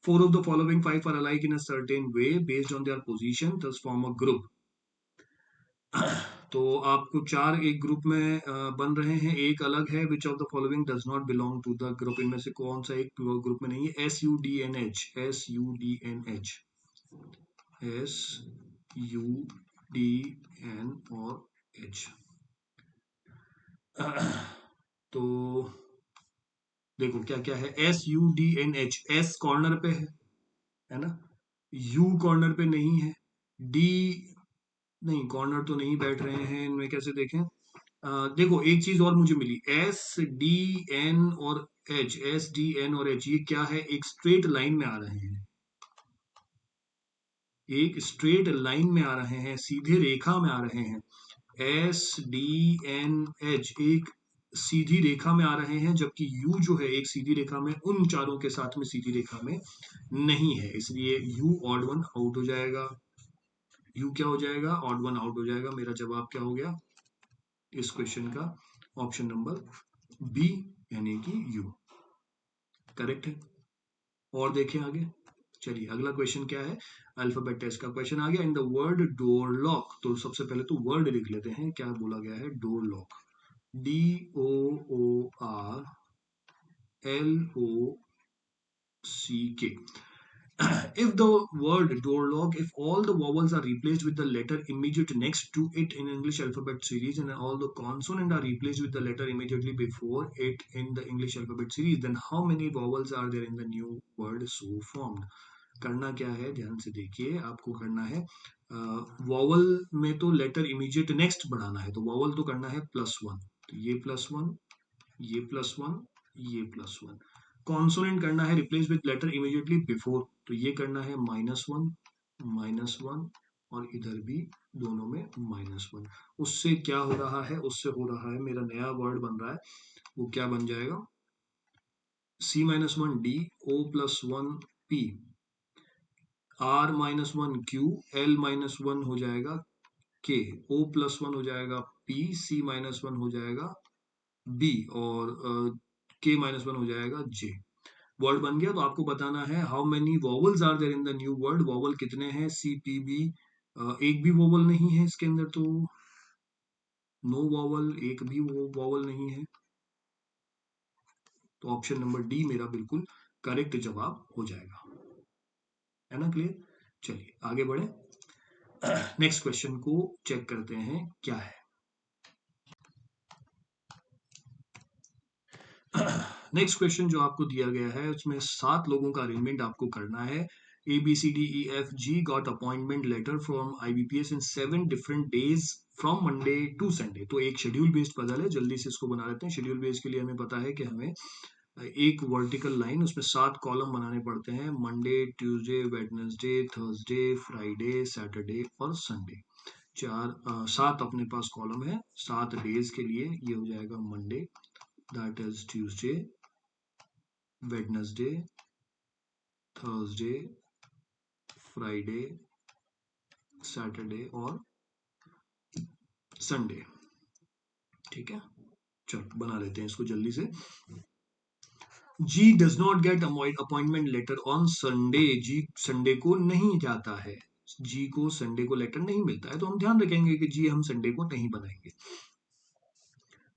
4 of the following 5 are alike in a certain way based on their position, thus form a group. तो आपको 4 एक ग्रुप में बन रहे हैं, एक अलग है। Which of the following does not belong to the group, इनमें से कौन सा एक ग्रुप में नहीं है। SUDNH, SUDNH, SUDN और H। तो देखो क्या क्या है। SUDNH, S कॉर्नर पे है ना, U कॉर्नर पे नहीं है, D नहीं, कॉर्नर तो नहीं बैठ रहे हैं इनमें, कैसे देखें। देखो एक चीज और मुझे मिली, SDN और H, SDN और H, ये क्या है, एक स्ट्रेट लाइन में आ रहे हैं, एक स्ट्रेट लाइन में आ रहे हैं, सीधे रेखा में आ रहे हैं। SDNH एक सीधी रेखा में आ रहे हैं, जबकि U जो है एक सीधी रेखा में, उन चारों के साथ में सीधी रेखा में नहीं है, इसलिए U ऑड वन आउट हो जाएगा। U क्या हो जाएगा, ऑड वन आउट हो जाएगा। मेरा जवाब क्या हो गया इस क्वेश्चन का, ऑप्शन नंबर बी, यानी कि यू करेक्ट है। और देखें आगे, चलिए अगला क्वेश्चन क्या है, अल्फाबेट टेस्ट का क्वेश्चन आ गया। In the word door lock, तो सबसे पहले तो वर्ड लिख लेते हैं, क्या बोला गया है, door lock, DOORLOCK। If the word door lock, if all the vowels are replaced with the letter immediate next to it in English alphabet series, and all the consonant are replaced with the letter immediately before it in the English alphabet series, then how many vowels are there in the new word so formed? करना क्या है, ध्यान से देखिए, आपको करना है vowel में तो लेटर इमीडिएट नेक्स्ट बढ़ाना है, तो वॉवल तो करना है +1, तो ये +1, ये +1, ये +1। कॉन्सोनेंट करना है replace with letter immediately before, तो ये करना है -1, -1, और इधर भी दोनों में -1। उससे क्या हो रहा है, उससे हो रहा है, मेरा नया वर्ड बन रहा है, वो क्या बन जाएगा, C-1D, O+1P, R-1Q, L-1 हो जाएगा K, O+1 हो जाएगा P, C-1 हो जाएगा B, और K-1 हो जाएगा J। वर्ड बन गया। तो आपको बताना है how many vowels are there in the new word, vowel कितने हैं, CPB, एक भी वॉवल नहीं है इसके अंदर, तो नो वॉवल, एक भी वॉवल नहीं है, तो ऑप्शन नंबर डी मेरा बिल्कुल करेक्ट जवाब हो जाएगा, है ना क्लियर। चलिए आगे बढ़े, नेक्स्ट क्वेश्चन को चेक करते हैं क्या है। नेक्स्ट क्वेश्चन जो आपको दिया गया है उसमें 7 लोगों का अरेंजमेंट आपको करना है। ABCDEFG got appointment letter from IBPS in 7 different days from Monday to Sunday. तो एक शेड्यूल बेस्ड पजल है, जल्दी से इसको बना लेते हैं। शेड्यूल बेस्ड के लिए हमें पता है कि हमें एक वर्टिकल लाइन, उसमें 7 कॉलम बनाने पड़ते हैं, Monday, Tuesday, Wednesday, Thursday, Friday, Saturday और संडे। 7 अपने पास कॉलम है 7 डेज के लिए। ये हो जाएगा Monday, that is Tuesday, Wednesday, Thursday, Friday, Saturday और संडे। ठीक है, चलो बना लेते हैं इसको जल्दी से। G does not get appointment letter on Sunday, G Sunday को नहीं जाता है, जी को संडे को लेटर नहीं मिलता है, तो हम ध्यान रखेंगे कि जी हम संडे को नहीं बनाएंगे।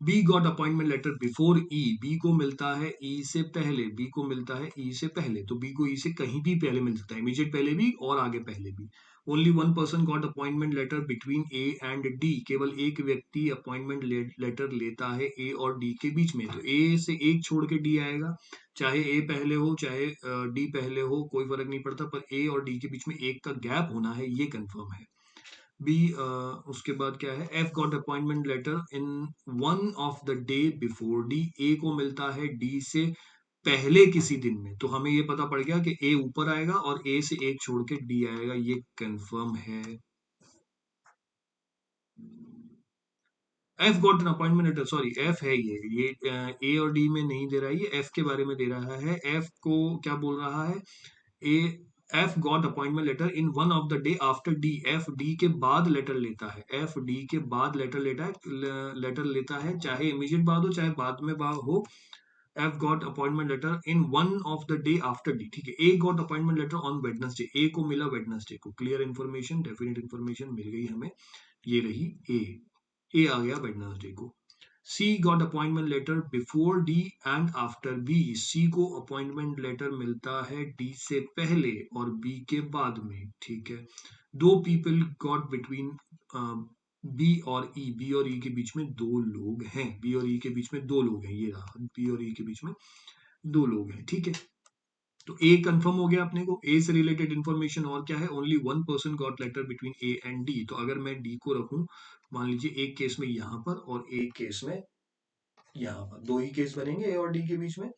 B got appointment letter before E, B को मिलता है ई से पहले, बी को मिलता है ई से पहले, तो बी को ई से कहीं भी पहले मिल सकता है, इमीडिएट पहले भी और आगे पहले भी। Only one person got appointment letter between A and D, केवल एक व्यक्ति अपॉइंटमेंट लेटर लेता है ए और डी के बीच में, तो ए से एक छोड़ के डी आएगा, चाहे ए पहले हो चाहे डी पहले हो कोई फर्क नहीं पड़ता, पर ए और डी के बीच में एक का गैप होना है, ये कंफर्म है। बी उसके बाद क्या है, F got appointment letter in 1 of the day before D, A को मिलता है डी से पहले किसी दिन में, तो हमें ये पता पड़ गया कि ए ऊपर आएगा और ए से एक छोड़ के डी आएगा, ये कंफर्म है। F got an appointment letter, sorry F है ये ए और डी में नहीं दे रहा है, ये एफ के बारे में दे रहा है। एफ को क्या बोल रहा है, A F got appointment letter in one of the day after D. F D के बाद लेटर लेता है, एफ डी के बाद लेटर लेता है, लेटर लेता है, चाहे इमीडिएट बाद हो चाहे बाद में बाद हो। F got appointment letter in one of the day after D, ठीक है। A got appointment letter on Wednesday, A को मिला वेडनेसडे को, क्लियर इन्फॉर्मेशन, डेफिनेट इन्फॉर्मेशन मिल गई हमें, ये रही ए आ गया वेडनेसडे को। C got appointment letter before D and after B, C को अपॉइंटमेंट लेटर मिलता है डी से पहले और बी के बाद में, ठीक है। दो पीपल गॉट बिटवीन बी और ई, बी और ई के बीच में दो लोग हैं, बी और ई के बीच में दो लोग हैं, ये रहा, बी और ई के बीच में दो लोग हैं, ठीक है। तो ए कंफर्म हो गया अपने को, ए से रिलेटेड इंफॉर्मेशन और क्या है, only one person got letter between A and D. तो अगर मैं डी को रखूं, मान लीजिए एक केस में यहां पर और एक केस में यहां पर, दो ही केस बनेंगे ए और डी के बीच में,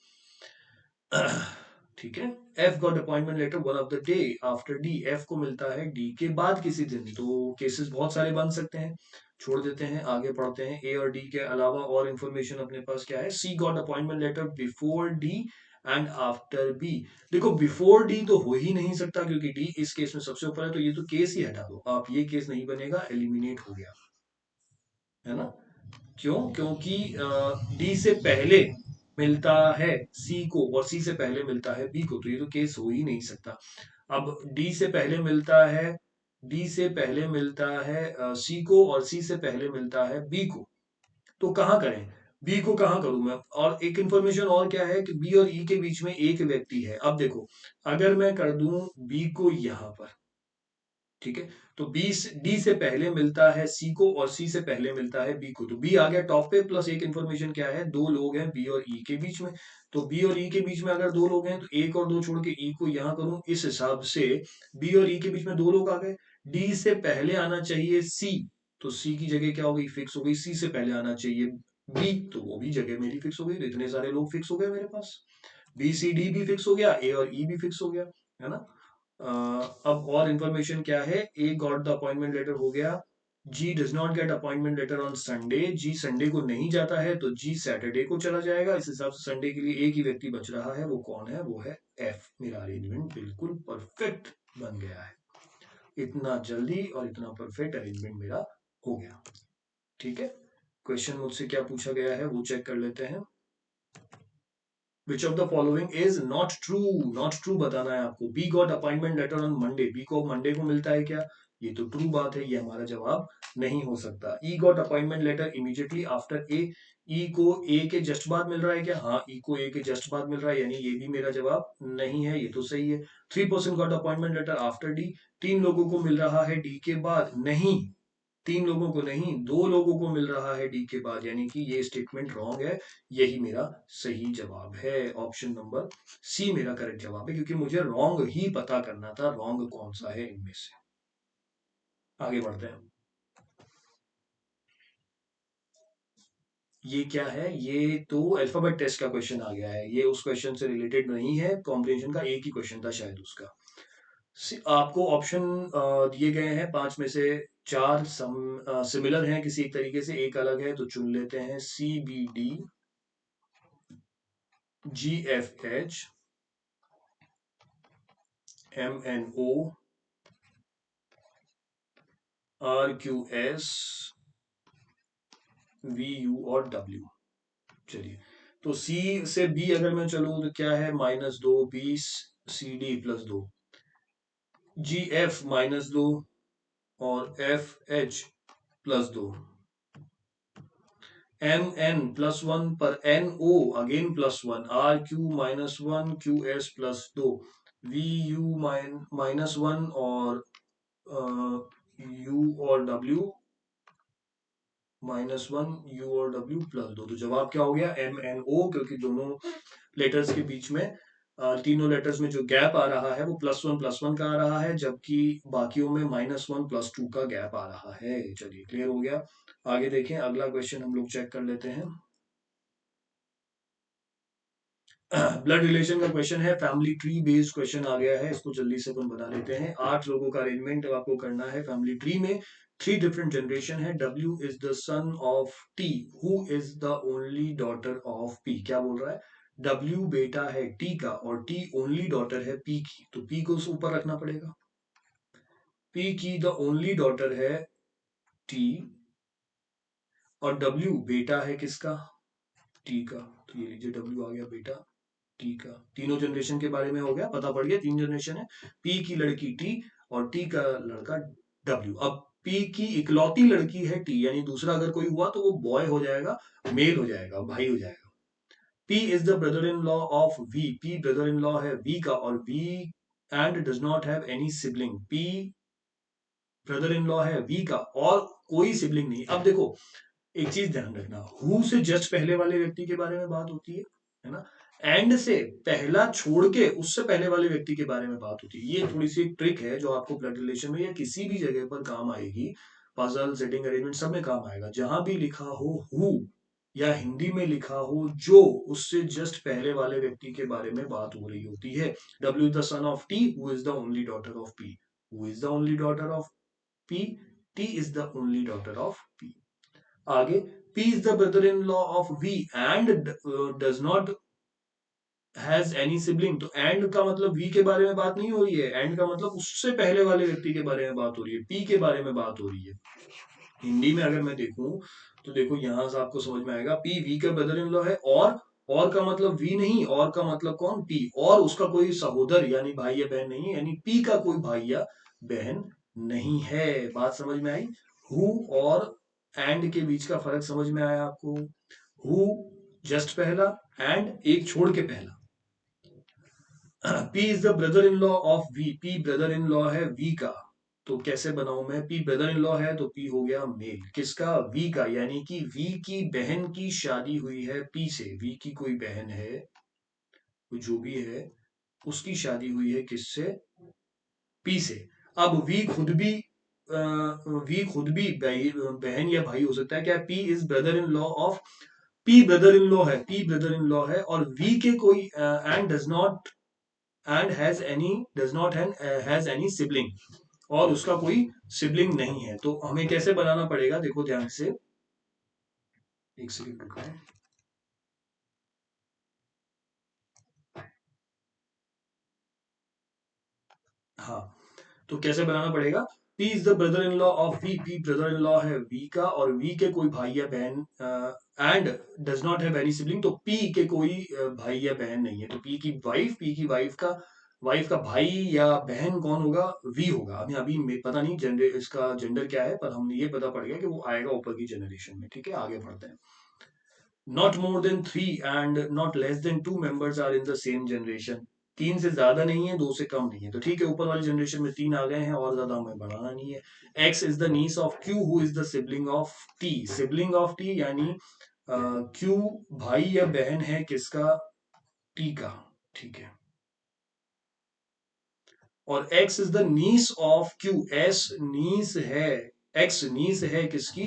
ठीक है। F got appointment letter one of the day after D, F को मिलता है डी के बाद किसी दिन, तो केसेस बहुत सारे बन सकते हैं, छोड़ देते हैं, आगे पढ़ते हैं। ए और डी के अलावा और इंफॉर्मेशन अपने पास क्या है, C got appointment letter before D and after B. देखो बिफोर डी तो हो ही नहीं सकता क्योंकि डी इस केस में सबसे ऊपर है, तो ये तो केस ही हटा दो आप, ये केस नहीं बनेगा, एलिमिनेट हो गया, है ना। क्यों, क्योंकि डी से पहले मिलता है सी को और सी से पहले मिलता है बी को, तो ये तो केस हो ही नहीं सकता। अब डी से पहले मिलता है, डी से पहले मिलता है सी को और सी से पहले मिलता है बी को, तो कहाँ करें, बी को कहाँ करूं मैं। और एक इंफॉर्मेशन और क्या है कि बी और ई के बीच में एक व्यक्ति है। अब देखो, अगर मैं कर दूं बी को यहां पर, ठीक है, तो बी डी से पहले मिलता है सी को और सी से पहले मिलता है बी को, तो बी आ गया टॉप पे, प्लस एक इन्फॉर्मेशन क्या है, दो लोग हैं बी और ई के बीच में, तो बी और ई के बीच में अगर दो लोग हैं तो एक और दो छोड़ के ई को यहां करूं, इस हिसाब से बी और ई के बीच में दो लोग आ गए। डी से पहले आना चाहिए सी, तो सी की जगह क्या हो गई, फिक्स हो गई, सी से पहले आना चाहिए बी, तो वो भी जगह मेरी फिक्स हो गई, तो इतने सारे लोग फिक्स हो गए मेरे पास, बी सी डी भी फिक्स हो गया, ए और ई भी फिक्स हो गया, है ना। अब और इंफॉर्मेशन क्या है, A got the appointment letter हो गया, G does not get appointment letter on Sunday, G Sunday को नहीं जाता है, तो जी सैटरडे को चला जाएगा, इस हिसाब से संडे के लिए एक ही व्यक्ति बच रहा है, वो कौन है, वो है एफ। मेरा अरेंजमेंट बिल्कुल परफेक्ट बन गया है, इतना जल्दी और इतना परफेक्ट अरेंजमेंट मेरा हो गया, ठीक है। क्वेश्चन मुझसे क्या पूछा गया है वो चेक कर लेते हैं। Which of the following is not true, not true बताना है आपको। B got appointment letter on Monday, B को मंडे को मिलता है क्या, ये तो ट्रू बात है, ये हमारा जवाब नहीं हो सकता। E got appointment letter immediately after A, E को ए के जस्ट बाद मिल रहा है क्या, हाँ ई को ए के जस्ट बाद मिल रहा है, यानी ये भी मेरा जवाब नहीं है, ये तो सही है। 3% got appointment letter after D, तीन लोगों को मिल रहा है डी के बाद, नहीं तीन लोगों को नहीं, दो लोगों को मिल रहा है डी के बाद, यानी कि ये स्टेटमेंट रॉन्ग है, यही मेरा सही जवाब है। ऑप्शन नंबर सी मेरा करेक्ट जवाब है, क्योंकि मुझे रॉन्ग ही पता करना था, रॉन्ग कौन सा है इनमें से। आगे बढ़ते हैं। ये क्या है, ये तो अल्फाबेट टेस्ट का क्वेश्चन आ गया है, ये उस क्वेश्चन से रिलेटेड नहीं है, कॉम्प्रिहेंशन का एक ही क्वेश्चन था शायद उसका। आपको ऑप्शन दिए गए हैं पांच में से चार सिमिलर हैं किसी एक तरीके से, एक अलग है, तो चुन लेते हैं। C B D, G F H, M N O, R Q S, V U और डब्ल्यू। चलिए, तो सी से बी अगर मैं चलूं तो क्या है, -2 20, सी डी +2, जी एफ -2 और एफ एच +2, एम एन +1 पर N O again +1, R Q -1, Q S +2, V U -1 और यू और डब्ल्यू -1, यू और डब्ल्यू +2, तो जवाब क्या हो गया, एम एन ओ, क्योंकि दोनों लेटर्स के बीच में तीनों लेटर्स में जो गैप आ रहा है वो +1 का आ रहा है, जबकि बाकियों में -1 +2 का गैप आ रहा है। चलिए क्लियर हो गया, आगे देखें, अगला क्वेश्चन हम लोग चेक कर लेते हैं। ब्लड रिलेशन का क्वेश्चन है, फैमिली ट्री बेस्ड क्वेश्चन आ गया है, इसको जल्दी से अपन बता लेते हैं। 8 लोगों का अरेंजमेंट आपको करना है फैमिली ट्री में। 3 डिफरेंट जनरेशन है। W is the son of T, who is the only daughter of P. क्या बोल रहा है? डब्ल्यू बेटा है टी का और टी ओनली डॉटर है पी की, तो पी को ऊपर रखना पड़ेगा। पी की द ओनली डॉटर है टी, और डब्ल्यू बेटा है किसका? टी का। तो ये लीजिए डब्ल्यू आ गया बेटा टी का। तीनों जनरेशन के बारे में हो गया, पता पड़ गया 3 जनरेशन है। पी की लड़की टी और टी का लड़का डब्ल्यू। अब पी की इकलौती लड़की है टी, यानी दूसरा अगर कोई हुआ तो वो बॉय हो जाएगा, मेल हो जाएगा, भाई हो जाएगा। P is the brother in law of V, P brother in law है वी का, और V and does not have any sibling. P brother in law है वी का और कोई सिबलिंग नहीं। अब देखो, एक चीज ध्यान रखना, हु से जस्ट पहले वाले व्यक्ति के बारे में बात होती है ना? एंड से पहला छोड़ के उससे पहले वाले व्यक्ति के बारे में बात होती है। ये थोड़ी सी एक ट्रिक है जो आपको ब्लड रिलेशन में या किसी भी जगह पर काम आएगी। पजल, सेटिंग, अरेंजमेंट सब में काम आएगा। जहां भी लिखा हो हु, या हिंदी में लिखा हो जो, उससे जस्ट पहले वाले व्यक्ति के बारे में बात हो रही होती है। W is the son of T, who is the only daughter of P. Who is the only daughter of P? T is the only daughter of P. आगे, P is the brother-in-law of V and does not has any sibling। तो and का मतलब V के बारे में बात नहीं हो रही है, and का मतलब उससे पहले वाले व्यक्ति के बारे में बात हो रही है, P के बारे में बात हो रही है। हिंदी में अगर मैं देखूं तो देखो यहां से आपको समझ में आएगा, P V का ब्रदर इन लॉ है, और का मतलब V नहीं, और का मतलब कौन? P। और उसका कोई सहोदर यानी भाई या बहन नहीं है, यानी P का कोई भाई या बहन नहीं है। बात समझ में आई? हु और एंड के बीच का फर्क समझ में आया आपको? हु जस्ट पहला, एंड एक छोड़ के पहला। P is the brother in law of V, P brother in law है V का। तो कैसे बनाऊं मैं? P ब्रदर इन लॉ है तो P हो गया मेल, किसका? V का, यानी कि V की बहन की शादी हुई है P से। V की कोई बहन है, जो भी है, उसकी शादी हुई है किससे? P से। अब V खुद भी बहन या भाई हो सकता है। क्या? P is brother in law of, P brother in law है, P ब्रदर इन लॉ है, और V के कोई and does not and has any sibling, और उसका कोई सिबलिंग नहीं है। तो हमें कैसे बनाना पड़ेगा? देखो ध्यान से, एक सेकंड रुको। हाँ, तो कैसे बनाना पड़ेगा? P is the brother in law of V, P brother in law है V का, और V के कोई भाई या बहन, and does not have any sibling, तो P के कोई भाई या बहन नहीं है। तो P की वाइफ का भाई या बहन कौन होगा? V होगा। अभी अभी पता नहीं जेंडर, इसका जेंडर क्या है, पर हमने ये पता पड़ गया कि वो आएगा ऊपर की जनरेशन में। ठीक है, आगे बढ़ते हैं। Not more than 3 and not less than 2 members are in the same generation. 3 से ज्यादा नहीं है, 2 से कम नहीं है। तो ठीक है, ऊपर वाली जनरेशन में 3 आ गए हैं, और ज्यादा हमें बढ़ाना नहीं है। X is the niece of Q, who is the sibling of T. Sibling of T यानी क्यू भाई या बहन है किसका? टी का। ठीक है, और X is the niece of Q, S niece है, एक्स नीस है किसकी?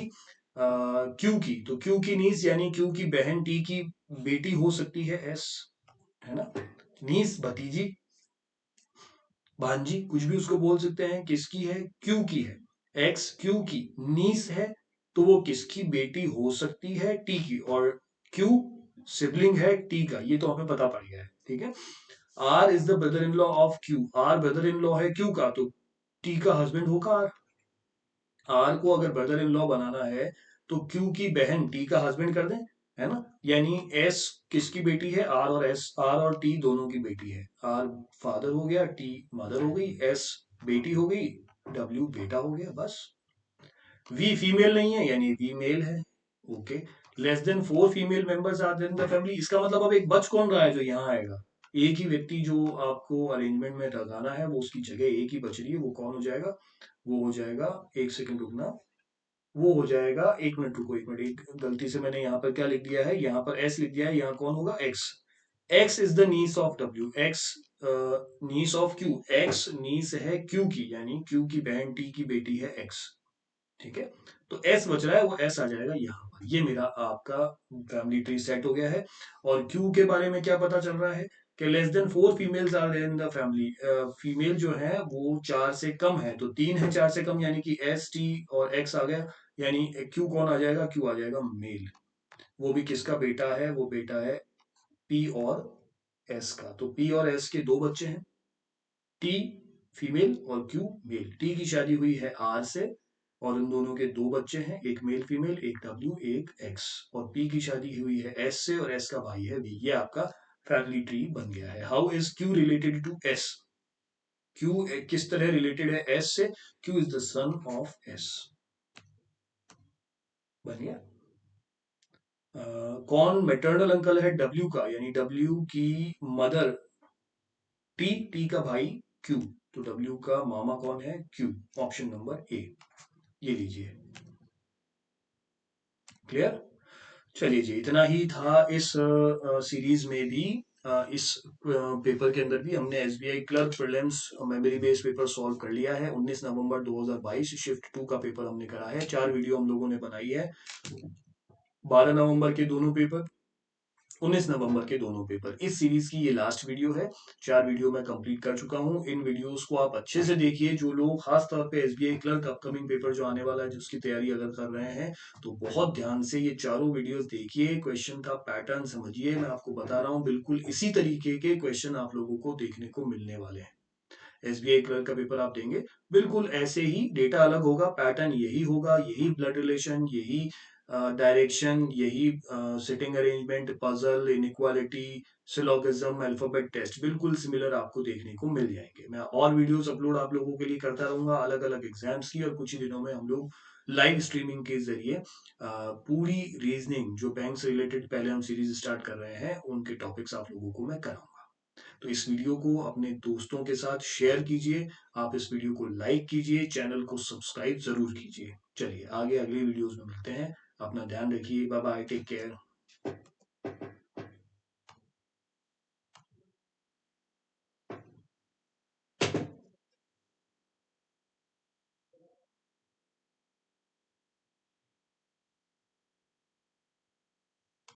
क्यू की। तो क्यू की नीस यानी क्यू की बहन टी की बेटी हो सकती है एस, है ना? नीस भतीजी, भांजी, कुछ भी उसको बोल सकते हैं। किसकी है? क्यू की है। एक्स क्यू की नीस है, तो वो किसकी बेटी हो सकती है? टी की। और क्यू सिबलिंग है टी का, ये तो हमें पता पड़ गया है। ठीक है, R is the brother in law of Q, R brother in law है क्यू का, तो टी का हस्बैंड होगा आर। आर को अगर ब्रदर इन लॉ बनाना है तो क्यू की बहन टी का हस्बैंड कर दें, है ना? यानी एस किसकी बेटी है? आर और एस, आर और टी दोनों की बेटी है। आर फादर हो गया, टी मदर हो गई, एस बेटी हो गई, डब्ल्यू बेटा हो गया, बस। वी फीमेल नहीं है यानी वी मेल है। Okay, less than 4 female members are there in the family. इसका मतलब अब एक बच कौन रहा है जो यहाँ आएगा? एक ही व्यक्ति जो आपको अरेंजमेंट में लगाना है, वो उसकी जगह एक ही बच रही है, वो कौन हो जाएगा? वो हो जाएगा, एक सेकंड रुकना, वो हो जाएगा, एक मिनट रुको, एक मिनट, एक गलती से मैंने यहाँ पर क्या लिख दिया है, यहाँ पर एस लिख दिया है, यहाँ कौन होगा? X. X is the niece of W, X niece of Q, X niece है क्यू की, यानी क्यू की बहन टी की बेटी है एक्स। ठीक है, तो एस बच रहा है, वो एस आ जाएगा यहाँ पर। ये मेरा आपका फैमिली ट्री सेट हो गया है। और क्यू के बारे में क्या पता चल रहा है कि less than 4 females are in the family. Female जो है वो 4 से कम है, तो 3 है 4 से कम, यानी कि एस टी और एक्स आ गया, यानी क्यू कौन आ जाएगा, क्यू आ जाएगा मेल। वो भी किसका बेटा है, वो बेटा है पी और एस का। तो पी और एस के दो बच्चे हैं, टी फीमेल और क्यू मेल। टी की शादी हुई है आर से, और उन दोनों के दो बच्चे हैं, एक मेल फीमेल, एक डब्ल्यू एक एक्स। और पी की शादी हुई है एस से, और एस का भाई है वी। ये आपका फैमिली ट्री बन गया है। How is Q related to S? Q किस तरह रिलेटेड है एस से? Q is the son of S. बन गया। कौन मैटरनल अंकल है डब्ल्यू का, यानी डब्ल्यू की मदर टी, टी का भाई क्यू। तो डब्ल्यू का मामा कौन है, क्यू। ऑप्शन नंबर ए, ये लीजिए। क्लियर? चलिए जी, इतना ही था इस सीरीज में भी। इस पेपर के अंदर भी हमने SBI clerk prelims memory based paper solve कर लिया है। 19 नवंबर 2022 शिफ्ट 2 का पेपर हमने करा है। 4 वीडियो हम लोगों ने बनाई है। 12 नवंबर के दोनों पेपर, 19 नवंबर के दोनों पेपर। इस सीरीज की ये लास्ट वीडियो है। 4 वीडियो मैं कंप्लीट कर चुका हूँ। इन वीडियोस को आप अच्छे से देखिए। जो लोग खास तौर पे एसबीआई क्लर्क अपकमिंग पेपर जो आने वाला है, जिसकी तैयारी अगर कर रहे हैं, तो बहुत ध्यान से ये चारों वीडियोस देखिए। क्वेश्चन का पैटर्न समझिए। मैं आपको बता रहा हूँ, बिल्कुल इसी तरीके के क्वेश्चन आप लोगों को देखने को मिलने वाले हैं। एसबीआई क्लर्क का पेपर आप देंगे, बिल्कुल ऐसे ही डेटा अलग होगा, पैटर्न यही होगा, यही ब्लड रिलेशन, यही डायरेक्शन, यही seating arrangement, puzzle, inequality, syllogism, alphabet test, बिल्कुल सिमिलर आपको देखने को मिल जाएंगे। मैं और वीडियोस अपलोड आप लोगों के लिए करता रहूंगा, अलग अलग एग्जाम्स की। और कुछ ही दिनों में हम लोग लाइव स्ट्रीमिंग के जरिए पूरी रीजनिंग जो बैंक से रिलेटेड पहले हम सीरीज स्टार्ट कर रहे हैं, उनके टॉपिक्स आप लोगों को मैं कराऊंगा। तो इस वीडियो को अपने दोस्तों के साथ शेयर कीजिए। आप इस वीडियो को लाइक कीजिए, चैनल को सब्सक्राइब जरूर कीजिए। चलिए आगे अगली वीडियोस में मिलते हैं। अपना ध्यान रखिए। Bye bye, take care.